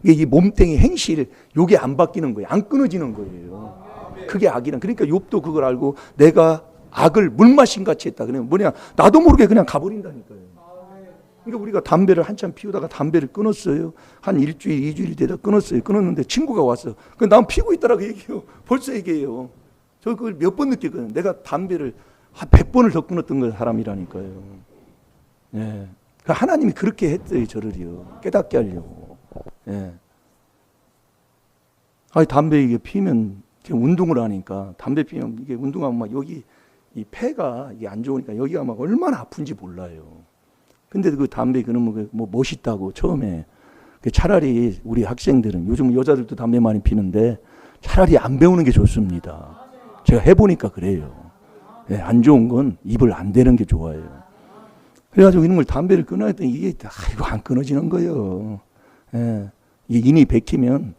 [SPEAKER 1] 이게 이 몸뚱이 행실 요게 안 바뀌는 거예요. 안 끊어지는 거예요. 그게 악이란. 그러니까 욥도 그걸 알고 내가 악을 물마신 같이 했다. 그러면 뭐냐? 나도 모르게 그냥 가버린다니까요. 그러니까 우리가 담배를 한참 피우다가 담배를 끊었어요. 한 일주일, 2주일 되다 끊었어요. 끊었는데 친구가 왔어. 난 피고 있다라고 얘기해요. 벌써 얘기해요. 저 그걸 몇 번 느꼈거든요. 내가 담배를 한 100번을 더 끊었던 거 사람이라니까요. 예. 하나님이 그렇게 했어요. 저를요. 깨닫게 하려고. 예. 담배 이게 피면 운동을 하니까 담배 피면 이게 운동하면 막 여기 이 폐가 이게 안 좋으니까 여기가 막 얼마나 아픈지 몰라요. 근데 그 담배 그러면 뭐 멋있다고 처음에 차라리 우리 학생들은 요즘 여자들도 담배 많이 피는데 차라리 안 배우는 게 좋습니다. 제가 해보니까 그래요. 예, 안 좋은 건 입을 안 대는 게 좋아요. 그래가지고 이런 걸 담배를 끊어야 했더니 이게 이거 안 끊어지는 거예요. 예, 이게 인이 백히면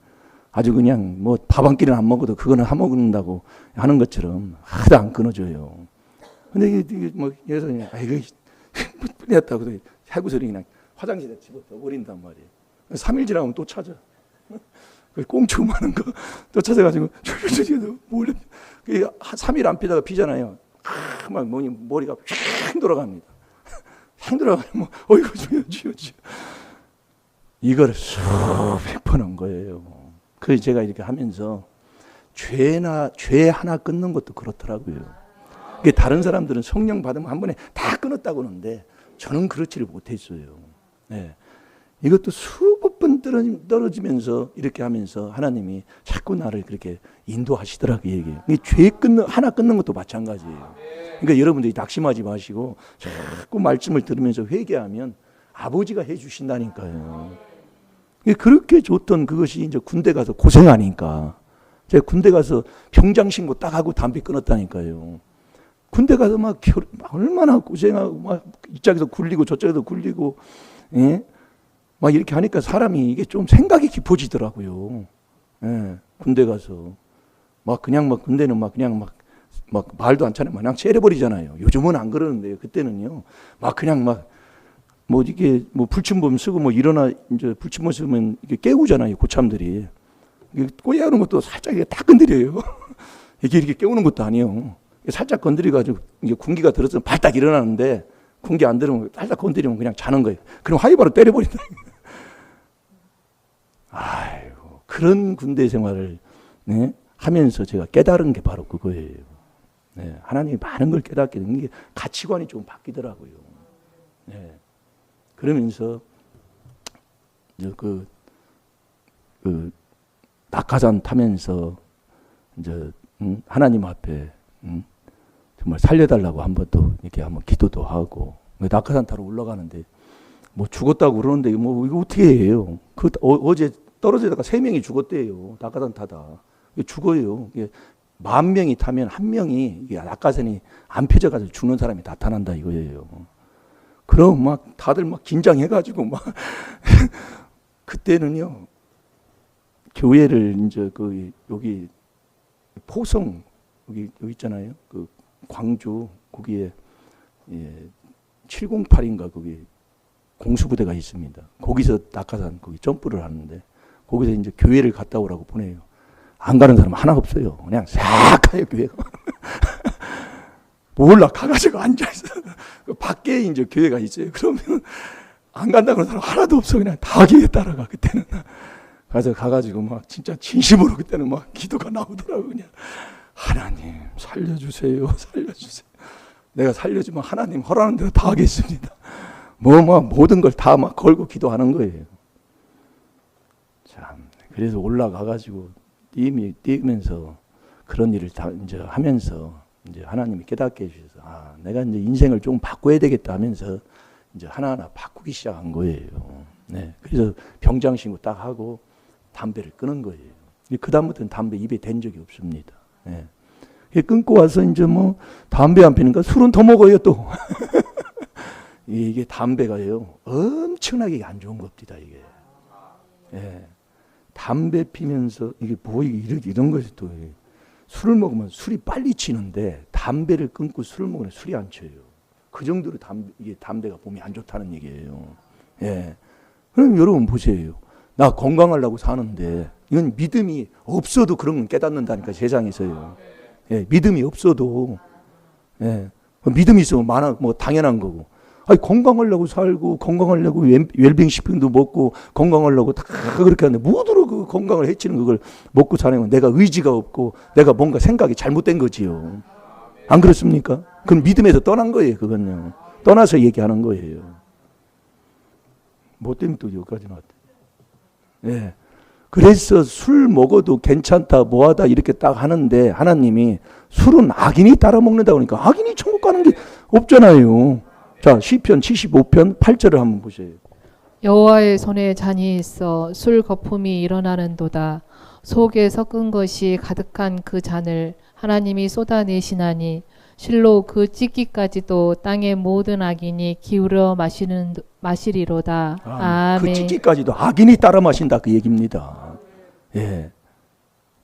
[SPEAKER 1] 아주 그냥 뭐 밥 한 끼는 안 먹어도 그거는 한 먹는다고 하는 것처럼 하도 안 끊어져요. 근데 이게 뭐 여성이 이거 뿌렸다고 해구설이 그냥 화장실에 집어 넣어버린단 말이에요. 3일 지나면 또 찾아. 꽁충하는 거 또 찾아가지고 몰래 3일 안 피다가 피잖아요. 막 머리가 휙 돌아갑니다. 휙 돌아가면 뭐 어이구 주여. 이거를 수백 번 한 거예요. 그래서 제가 이렇게 하면서 죄 하나 끊는 것도 그렇더라고요. 이게 다른 사람들은 성령 받으면 한 번에 다 끊었다고 하는데 저는 그렇지를 못했어요. 네. 이것도 수백 번 떨어지면서 이렇게 하면서 하나님이 자꾸 나를 그렇게 인도하시더라고요. 이게 하나 끊는 것도 마찬가지예요. 그러니까 여러분들이 낙심하지 마시고 자꾸 말씀을 들으면서 회개하면 아버지가 해주신다니까요. 그렇게 좋던 그것이 이제 군대 가서 고생하니까 제가 군대 가서 병장 신고 딱 하고 담배 끊었다니까요. 군대 가서 막 얼마나 고생하고 막 이쪽에서 굴리고 저쪽에서 굴리고 예? 막 이렇게 하니까 사람이 이게 좀 생각이 깊어지더라고요. 예, 군대 가서 막 그냥 막 군대는 막 그냥 막 말도 안 차네 그냥 째려버리잖아요. 요즘은 안 그러는데요. 그때는요. 막 그냥 막 뭐 이게 뭐 불침범 쓰고 뭐 일어나 이제 불침범 쓰면 이게 깨우잖아요. 고참들이. 이게 꼬야하는 것도 살짝 이게 딱 건드려요. 이게 이렇게 깨우는 것도 아니에요. 살짝 건드려가지고 이게 군기가 들었으면 발딱 일어나는데 군기 안 들으면 살짝 건드리면 그냥 자는 거예요. 그럼 하이바로 때려버린다. 아이고 그런 군대 생활을 네, 하면서 제가 깨달은 게 바로 그거예요. 네, 하나님이 많은 걸 깨닫게 된 게 가치관이 좀 바뀌더라고요. 네, 그러면서 이제 그 낙하산 타면서 이제 하나님 앞에 정말 살려달라고 한번 또 이렇게 한번 기도도 하고 낙하산 타러 올라가는데 뭐 죽었다고 그러는데 뭐 이거 어떻게 해요? 어제 떨어지다가 3명이 죽었대요. 낙하산 타다 죽어요. 이게 10,000명이 타면 1명이 이게 낙하산이 안 펴져가지고 죽는 사람이 나타난다 이거예요. 그럼 막 다들 막 긴장해가지고 막 그때는요 교회를 이제 여기 포성 여기 있잖아요. 그 광주 거기에 708인가 거기 공수부대가 있습니다. 거기서 낙하산 거기 점프를 하는데 거기서 이제 교회를 갔다 오라고 보내요. 안 가는 사람 하나 없어요. 그냥 싹하요 교회가. 몰라 가가지고 앉아있어. 밖에 이제 교회가 있어요. 그러면 안 간다고 하는 사람 하나도 없어. 그냥 다 교회 따라가 그때는. 가서 가가지고 막 진짜 진심으로 그때는 막 기도가 나오더라고. 그냥 하나님 살려주세요. 내가 살려주면 하나님 허락하는 대로 다 하겠습니다. 모든 걸 다 막 걸고 기도하는 거예요. 참 그래서 올라가가지고 뛰면서 그런 일을 다 이제 하면서 이제 하나님이 깨닫게 해주셔서 내가 이제 인생을 좀 바꿔야 되겠다 하면서 이제 하나하나 바꾸기 시작한 거예요. 네, 그래서 병장 신고 딱 하고 담배를 끊은 거예요. 그 다음부터는 담배 입에 댄 적이 없습니다. 네. 끊고 와서 이제 뭐 담배 안 피니까 술은 더 먹어요 또. 이게 담배가요 엄청나게 안 좋은 겁니다 이게. 예. 담배 피면서 이게 뭐 이런 것이 또 술을 먹으면 술이 빨리 치는데 담배를 끊고 술을 먹으면 술이 안 쳐요. 그 정도로 이게 담배가 몸이 안 좋다는 얘기예요. 예. 그럼 여러분 보세요. 나 건강하려고 사는데 이건 믿음이 없어도 그런 건 깨닫는다니까 세상에서요. 예, 믿음이 없어도 예, 믿음이 있으면 뭐 당연한 거고. 아니 건강하려고 살고 건강하려고 웰빙 식품도 먹고 건강하려고 다 그렇게 하는데 무엇으로 그 건강을 해치는 그걸 먹고 사는 건 내가 의지가 없고 내가 뭔가 생각이 잘못된 거지요. 안 그렇습니까? 그럼 믿음에서 떠난 거예요. 그건요. 떠나서 얘기하는 거예요. 뭐 때문에 또 여기까지 나왔대. 예. 그래서 술 먹어도 괜찮다 뭐하다 이렇게 딱 하는데 하나님이 술은 악인이 따라 먹는다고 하니까 악인이 천국 가는 게 없잖아요. 자 시편 75편 8절을 한번 보세요.
[SPEAKER 2] 여호와의 손에 잔이 있어 술 거품이 일어나는도다. 속에 섞은 것이 가득한 그 잔을 하나님이 쏟아내시나니 실로 그 찢기까지도 땅의 모든 악인이 기울여 마시리로다. 아멘.
[SPEAKER 1] 그 찢기까지도 악인이 따라 마신다 그 얘기입니다. 예,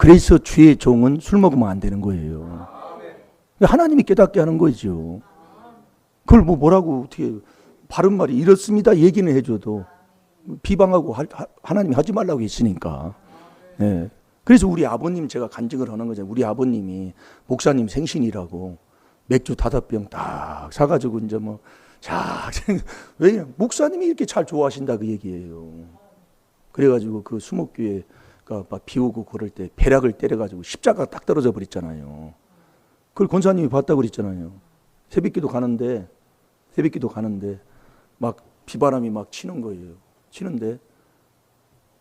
[SPEAKER 1] 그래서 주의 종은 술 먹으면 안 되는 거예요. 하나님이 깨닫게 하는 거죠. 그걸 뭐라고 어떻게 바른 말이 이렇습니다 얘기는 해줘도 비방하고 하나님이 하지 말라고 했으니까. 예. 그래서 우리 아버님 제가 간증을 하는 거죠. 우리 아버님이 목사님 생신이라고 맥주 5병 딱 사가지고 이제 뭐 자, 왜 목사님이 이렇게 잘 좋아하신다 그 얘기예요. 그래가지고 그 수목교회가 막 비오고 그럴 때 벼락을 때려가지고 십자가가 딱 떨어져 버렸잖아요. 그걸 권사님이 봤다고 그랬잖아요. 새벽기도 가는데 막 비바람이 막 치는 거예요. 치는데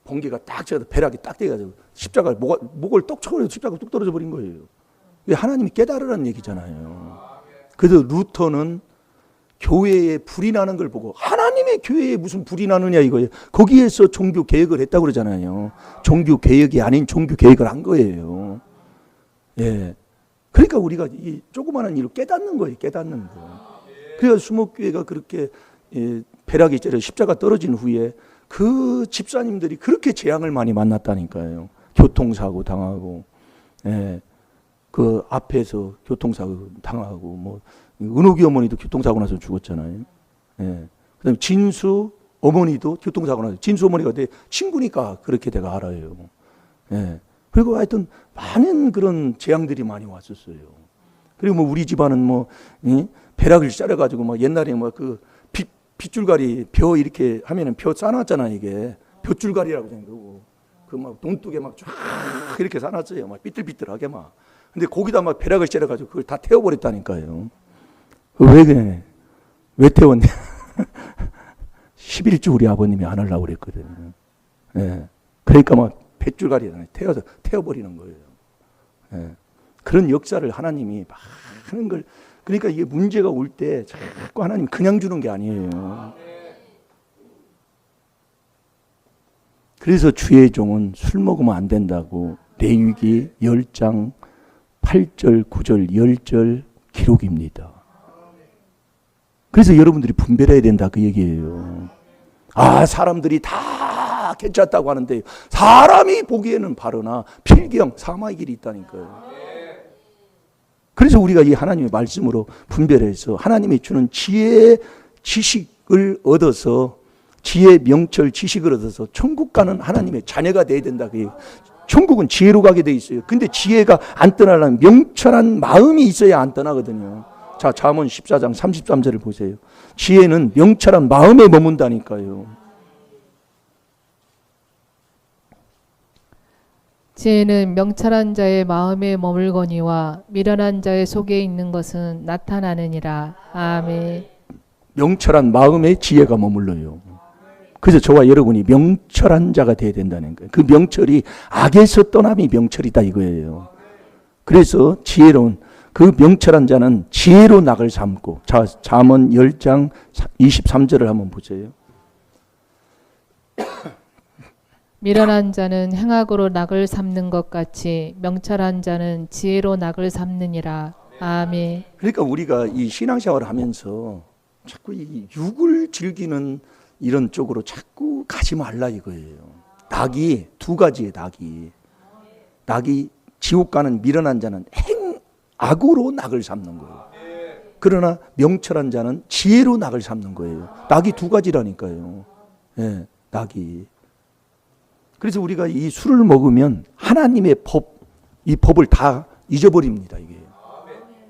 [SPEAKER 1] 번개가 딱 쳐서 벼락이 딱 돼가지고 십자가 목을 떡 쳐버려서 십자가가 뚝 떨어져 버린 거예요. 이게 하나님이 깨달으라는 얘기잖아요. 그래서 루터는 교회에 불이 나는 걸 보고 하나님의 교회에 무슨 불이 나느냐 이거예요. 거기에서 종교 개혁을 했다고 그러잖아요. 종교 개혁이 아닌 종교 개혁을 한 거예요. 예. 그러니까 우리가 이 조그마한 일을 깨닫는 거예요. 깨닫는 거. 그래서 수목교회가 그렇게 벼락이 째려 십자가 떨어진 후에 그 집사님들이 그렇게 재앙을 많이 만났다니까요. 교통사고 당하고, 예. 그 앞에서 교통사고 당하고, 뭐 은옥이 어머니도 교통사고 나서 죽었잖아요. 예. 그다음에 진수 어머니도 교통사고 나서 진수 어머니가 내 친구니까 그렇게 내가 알아요. 예. 그리고 하여튼 많은 그런 재앙들이 많이 왔었어요. 그리고 뭐 우리 집안은 뭐 벼락을 짜려가지고 막 옛날에 뭐 그 빗줄가리 벼 이렇게 하면은 벼 싸놨잖아 이게 벼줄가리라고 생각하고 그 막 논둑에 막 쫙 이렇게 싸놨어요. 막 삐뚤삐뚤하게 막. 근데 거기다 막 벼락을 째려가지고 그걸 다 태워버렸다니까요. 왜 그래? 왜 태웠냐? 11주 우리 아버님이 안 하려고 그랬거든요. 예. 그러니까 막 뱃줄가리에 태워버리는 거예요. 예. 그런 역사를 하나님이 많은 걸, 그러니까 이게 문제가 올 때 자꾸 하나님 그냥 주는 게 아니에요. 그래서 주의 종은 술 먹으면 안 된다고 레위기 10장 8절, 9절, 10절 기록입니다. 그래서 여러분들이 분별해야 된다 그 얘기예요. 아, 사람들이 다 괜찮다고 하는데 사람이 보기에는 바르나 필경 사마의 길이 있다니까요. 그래서 우리가 이 하나님의 말씀으로 분별해서 하나님이 주는 지혜 지식을 얻어서 지혜 명철 지식을 얻어서 천국 가는 하나님의 자녀가 돼야 된다. 천국은 지혜로 가게 돼 있어요. 근데 지혜가 안 떠나려면 명철한 마음이 있어야 안 떠나거든요. 자, 잠언 14장 33절을 보세요. 지혜는 명철한 마음에 머문다니까요.
[SPEAKER 2] 지혜는 명철한 자의 마음에 머물거니와 미련한 자의 속에 있는 것은 나타나느니라. 아멘.
[SPEAKER 1] 명철한 마음에 지혜가 머물러요. 그래서 저와 여러분이 명철한 자가 돼야 된다는 거예요. 그 명철이 악에서 떠남이 명철이다 이거예요. 그래서 지혜로운 그 명철한 자는 지혜로 낙을 삼고, 자, 잠언 10장 23절을 한번 보세요.
[SPEAKER 2] 미련한 자는 행악으로 낙을 삼는 것 같이 명철한 자는 지혜로 낙을 삼느니라. 아멘.
[SPEAKER 1] 그러니까 우리가 이 신앙생활을 하면서 자꾸 이 육을 즐기는 이런 쪽으로 자꾸 가지 말라 이거예요. 낙이 두 가지예요. 낙이 지옥 가는 미련한 자는 악으로 낙을 삼는 거예요. 그러나 명철한 자는 지혜로 낙을 삼는 거예요. 낙이 두 가지라니까요. 예, 낙이. 그래서 우리가 이 술을 먹으면 하나님의 법, 이 법을 다 잊어버립니다. 이게.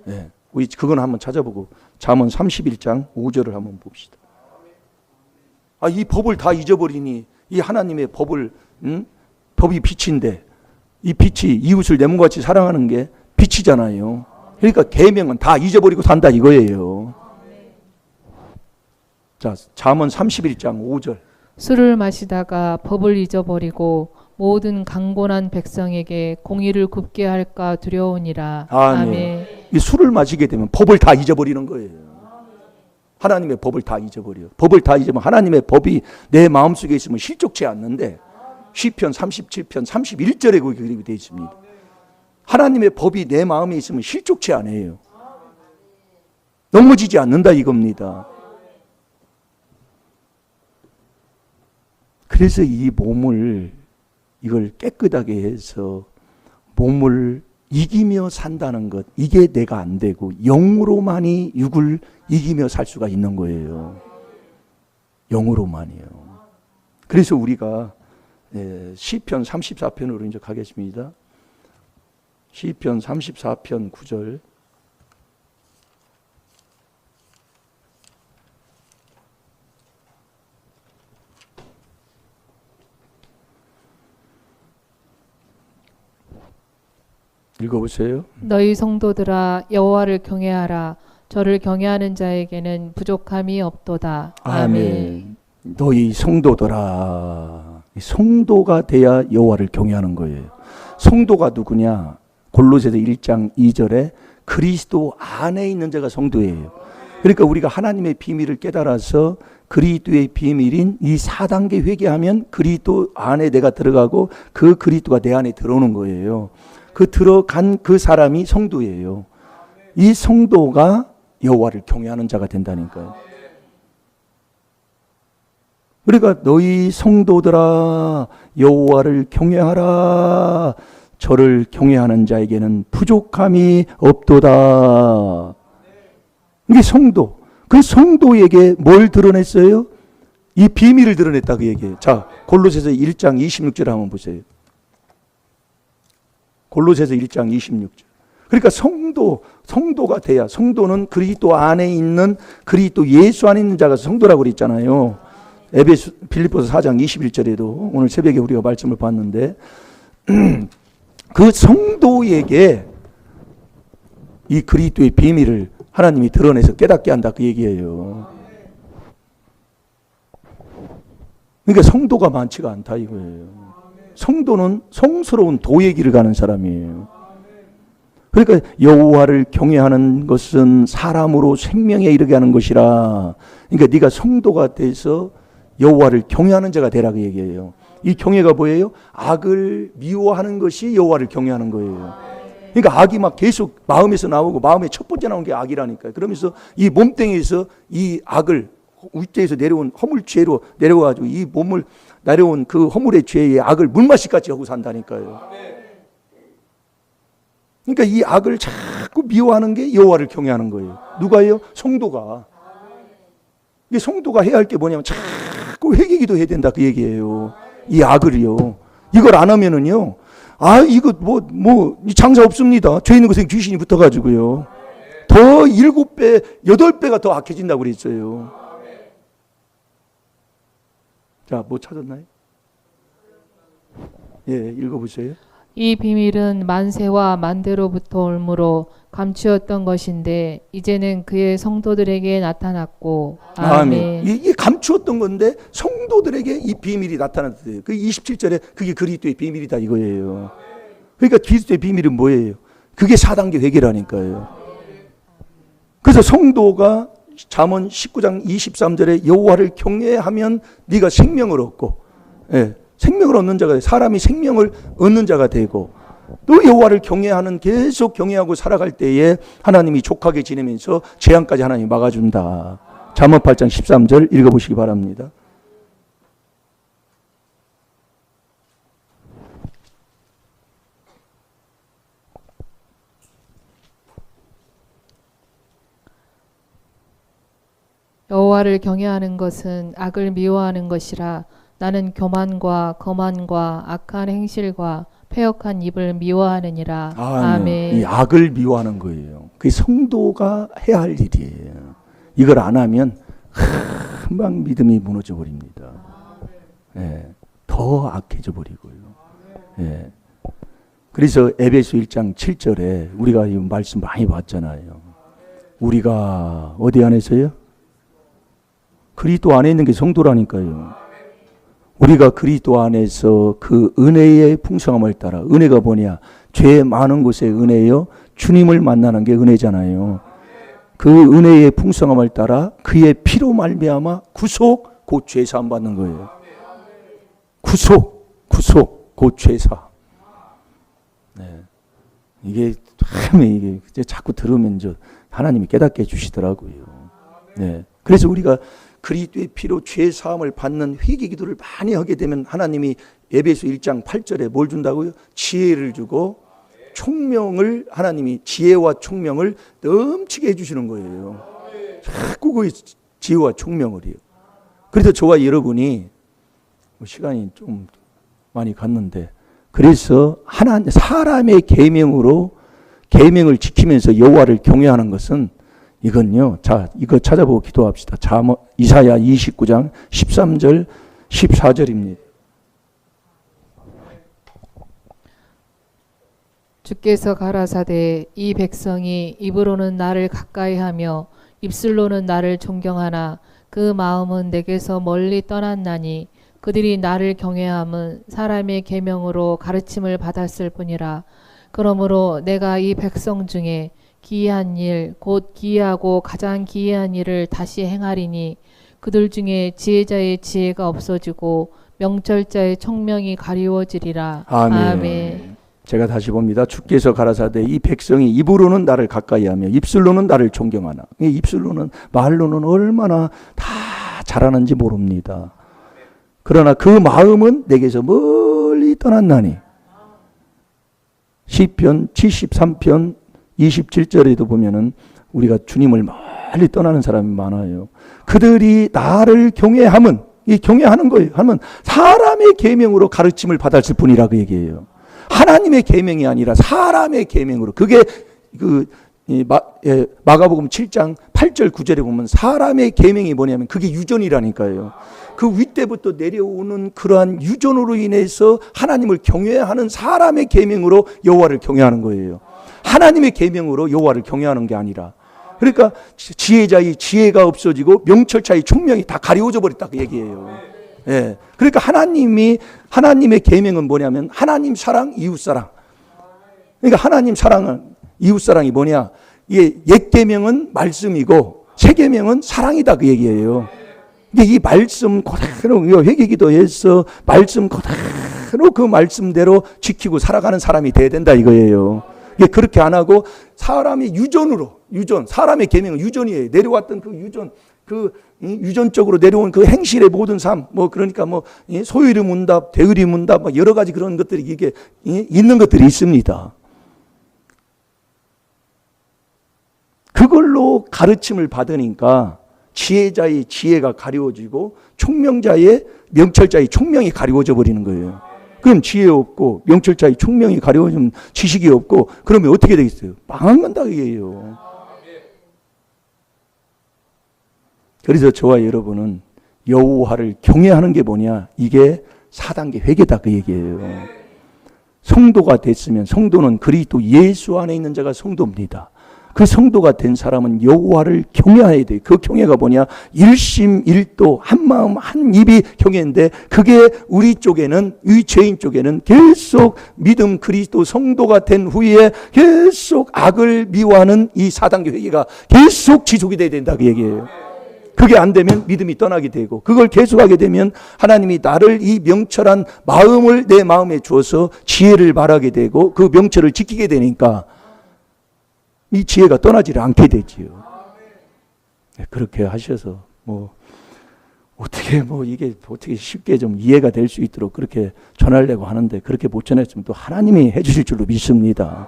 [SPEAKER 1] 예, 우리 그건 한번 찾아보고 잠언 31장 5절을 한번 봅시다. 아, 이 법을 다 잊어버리니 이 하나님의 법을 법이 빛인데 이 빛이 이웃을 내 몸같이 사랑하는 게 빛이잖아요. 그러니까 계명은 다 잊어버리고 산다 이거예요. 자, 잠언 31장 5절.
[SPEAKER 2] 술을 마시다가 법을 잊어버리고 모든 강곤한 백성에게 공의를 굽게 할까 두려우니라. 아멘.
[SPEAKER 1] 이 술을 마시게 되면 법을 다 잊어버리는 거예요. 하나님의 법을 다 잊어버려요. 법을 다 잊으면 하나님의 법이 내 마음속에 있으면 실족치 않는데 시편 37편 31절에 그게 기록이 되어 있습니다. 하나님의 법이 내 마음에 있으면 실족치 않아요. 넘어지지 않는다 이겁니다. 그래서 이 몸을 이걸 깨끗하게 해서 몸을 이기며 산다는 것, 이게 내가 안 되고 영으로만이 육을 이기며 살 수가 있는 거예요. 영으로만이요. 그래서 우리가 시편 34편으로 이제 가겠습니다. 시편 34편 9절. 읽어보세요.
[SPEAKER 2] 너희 성도들아 여호와를 경외하라. 저를 경외하는 자에게는 부족함이 없도다.
[SPEAKER 1] 아멘. 너희 성도들아. 성도가 돼야 여호와를 경외하는 거예요. 성도가 누구냐? 골로새서 1장 2절에 그리스도 안에 있는 자가 성도예요. 그러니까 우리가 하나님의 비밀을 깨달아서 그리스도의 비밀인 이 4단계 회개하면 그리스도 안에 내가 들어가고 그 그리스도가 내 안에 들어오는 거예요. 그 들어간 그 사람이 성도예요. 이 성도가 여호와를 경외하는 자가 된다니까요. 그러니까 너희 성도들아 여호와를 경외하라. 저를 경외하는 자에게는 부족함이 없도다. 이게 성도. 그 성도에게 뭘 드러냈어요? 이 비밀을 드러냈다 그 얘기예요. 자, 골로새서 1장 26절 한번 보세요. 골로새서 1장 26절. 그러니까 성도가 돼야, 성도는 그리스도 안에 있는, 그리스도 예수 안에 있는 자가 성도라고 그랬잖아요. 빌립보서 4장 21절에도 오늘 새벽에 우리가 말씀을 봤는데 그 성도에게 이 그리스도의 비밀을 하나님이 드러내서 깨닫게 한다 그 얘기예요. 그러니까 성도가 많지가 않다 이거예요. 성도는 성스러운 도의 길을 가는 사람이에요. 그러니까 여호와를 경외하는 것은 사람으로 생명에 이르게 하는 것이라. 그러니까 네가 성도가 돼서 여호와를 경외하는 자가 되라 그 얘기예요. 이 경외가 뭐예요? 악을 미워하는 것이 여호와를 경외하는 거예요. 그러니까 악이 막 계속 마음에서 나오고 마음에 첫 번째 나온 게 악이라니까요. 그러면서 이 몸뚱이에서 이 악을 우주에서 내려온 허물죄로 내려와가지고 이 몸을 내려온 그 허물의 죄의 악을 물마시같이 하고 산다니까요. 그러니까 이 악을 자꾸 미워하는 게 여호와를 경외하는 거예요. 누가요? 성도가. 이게 성도가 해야 할 게 뭐냐면 자꾸 회개기도 해야 된다 그 얘기예요. 이 악을요. 이걸 안 하면은요. 이거 장사 없습니다. 죄 있는 것에 귀신이 붙어가지고요. 더 7배, 8배가 더 악해진다고 그랬어요. 자, 뭐 찾았나요? 예, 읽어보세요.
[SPEAKER 2] 이 비밀은 만세와 만대로부터 올무로 감추었던 것인데 이제는 그의 성도들에게 나타났고. 아멘.
[SPEAKER 1] 이게 감추었던 건데 성도들에게 이 비밀이 나타났어요. 그 27절에 그게 그리스도의 비밀이다 이거예요. 그러니까 그리스도의 비밀은 뭐예요? 그게 4단계 회개라니까요. 그래서 성도가 잠언 19장 23절에 여호와를 경외하면 네가 생명을 얻고, 생명을 얻는 자가 돼. 사람이 생명을 얻는 자가 되고, 또 여호와를 경외하는, 계속 경외하고 살아갈 때에 하나님이 족하게 지내면서 재앙까지 하나님이 막아준다. 잠언 8장 13절 읽어보시기 바랍니다.
[SPEAKER 2] 여호와를 경외하는 것은 악을 미워하는 것이라. 나는 교만과 거만과 악한 행실과 패역한 입을 미워하느니라. 아멘.
[SPEAKER 1] 이 악을 미워하는 거예요. 그게 성도가 해야 할 일이에요. 이걸 안 하면 금방 믿음이 무너져 버립니다. 더 악해져 버리고요. 그래서 에베소 1장 7절에 우리가 이 말씀 많이 봤잖아요. 우리가 어디 안에서요? 그리스도 안에 있는 게 성도라니까요. 우리가 그리스도 안에서 그 은혜의 풍성함을 따라, 은혜가 뭐냐? 죄 많은 곳의 은혜요. 주님을 만나는 게 은혜잖아요. 그 은혜의 풍성함을 따라 그의 피로 말미암아 구속, 곧 죄사함 받는 거예요. 구속, 곧 죄사함. 이게 참 이게 자꾸 들으면 하나님이 깨닫게 해주시더라고요. 그래서 우리가 그리스도의 피로 죄 사함을 받는 회개 기도를 많이 하게 되면 하나님이 에베소 1장 8절에 뭘 준다고요? 지혜를 주고 총명을 하나님이 지혜와 총명을 넘치게 해주시는 거예요. 자꾸 그 지혜와 총명을요. 그래서 저와 여러분이 시간이 좀 많이 갔는데 그래서 사람의 계명으로 계명을 지키면서 여호와를 경외하는 것은 이건요. 자, 이거 찾아보고 기도합시다. 이사야 29장 13절 14절입니다.
[SPEAKER 2] 주께서 가라사대 이 백성이 입으로는 나를 가까이하며 입술로는 나를 존경하나 그 마음은 내게서 멀리 떠났나니 그들이 나를 경외함은 사람의 계명으로 가르침을 받았을 뿐이라. 그러므로 내가 이 백성 중에 기이한 일 곧 기이하고 가장 기이한 일을 다시 행하리니 그들 중에 지혜자의 지혜가 없어지고 명철자의 총명이 가리워지리라.
[SPEAKER 1] 아멘.
[SPEAKER 2] 아멘.
[SPEAKER 1] 제가 다시 봅니다. 주께서 가라사대 이 백성이 입으로는 나를 가까이하며 입술로는 나를 존경하나. 이 입술로는 말로는 얼마나 다 잘하는지 모릅니다. 그러나 그 마음은 내게서 멀리 떠났나니. 시편 73편 27절에도 보면은 우리가 주님을 멀리 떠나는 사람이 많아요. 그들이 나를 경외함은, 이 경외하는 거예요. 하면 사람의 계명으로 가르침을 받았을 뿐이라 그 얘기예요. 하나님의 계명이 아니라 사람의 계명으로. 그게 마가복음 7장 8절 9절에 보면 사람의 계명이 뭐냐면 그게 유전이라니까요. 그 윗때부터 내려오는 그러한 유전으로 인해서 하나님을 경외하는 사람의 계명으로 여호와를 경외하는 거예요. 하나님의 계명으로 여호와를 경외하는 게 아니라. 그러니까 지혜자의 지혜가 없어지고 명철자의 총명이 다 가리워져 버렸다 그 얘기예요. 예. 그러니까 하나님의 계명은 뭐냐면 하나님 사랑, 이웃 사랑. 그러니까 하나님 사랑은 이웃 사랑이 뭐냐? 이게 옛 계명은 말씀이고 새 계명은 사랑이다 그 얘기예요. 이 말씀 그대로 회개기도해서 말씀 그대로 그 말씀대로 지키고 살아가는 사람이 돼야 된다 이거예요. 이게 그렇게 안 하고 사람의 유전으로 사람의 계명은 유전이에요. 내려왔던 그 유전, 그 유전적으로 내려온 그 행실의 모든 삶, 그러니까 소유리 문답, 대의리 문답, 여러 가지 그런 것들이 이게 있는 것들이 있습니다. 그걸로 가르침을 받으니까 지혜자의 지혜가 가리워지고 총명자의 명철자의 총명이 가리워져 버리는 거예요. 그럼 지혜 없고 명철자의 총명이 가리워지면 지식이 없고 그러면 어떻게 되겠어요? 망한 건다 이게요. 그래서 저와 여러분은 여호와를 경외하는 게 뭐냐? 이게 4단계 회개다 그 얘기예요. 성도가 됐으면 성도는 그리스도 예수 안에 있는 자가 성도입니다. 그 성도가 된 사람은 여호와를 경외해야 돼요. 그 경외가 뭐냐? 일심 일도 한 마음 한 입이 경외인데 그게 우리 쪽에는 이 죄인 쪽에는 계속 믿음 그리스도 성도가 된 후에 계속 악을 미워하는 이 4단계 회개가 계속 지속이 돼야 된다 그 얘기예요. 그게 안 되면 믿음이 떠나게 되고 그걸 계속하게 되면 하나님이 나를 이 명철한 마음을 내 마음에 주어서 지혜를 바라게 되고 그 명철을 지키게 되니까 이 지혜가 떠나지를 않게 되지요. 그렇게 하셔서 이게 어떻게 쉽게 좀 이해가 될 수 있도록 그렇게 전하려고 하는데 그렇게 못 전했으면 또 하나님이 해주실 줄로 믿습니다.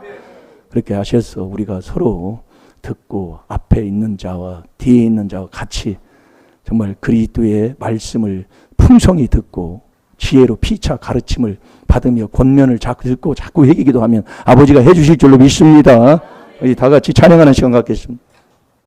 [SPEAKER 1] 그렇게 하셔서 우리가 서로 듣고 앞에 있는 자와 뒤에 있는 자와 같이 정말 그리스도의 말씀을 풍성히 듣고 지혜로 피차 가르침을 받으며 권면을 자꾸 듣고 자꾸 회개기도 하면 아버지가 해주실 줄로 믿습니다. 우리 다 같이 찬양하는 시간 갖겠습니다.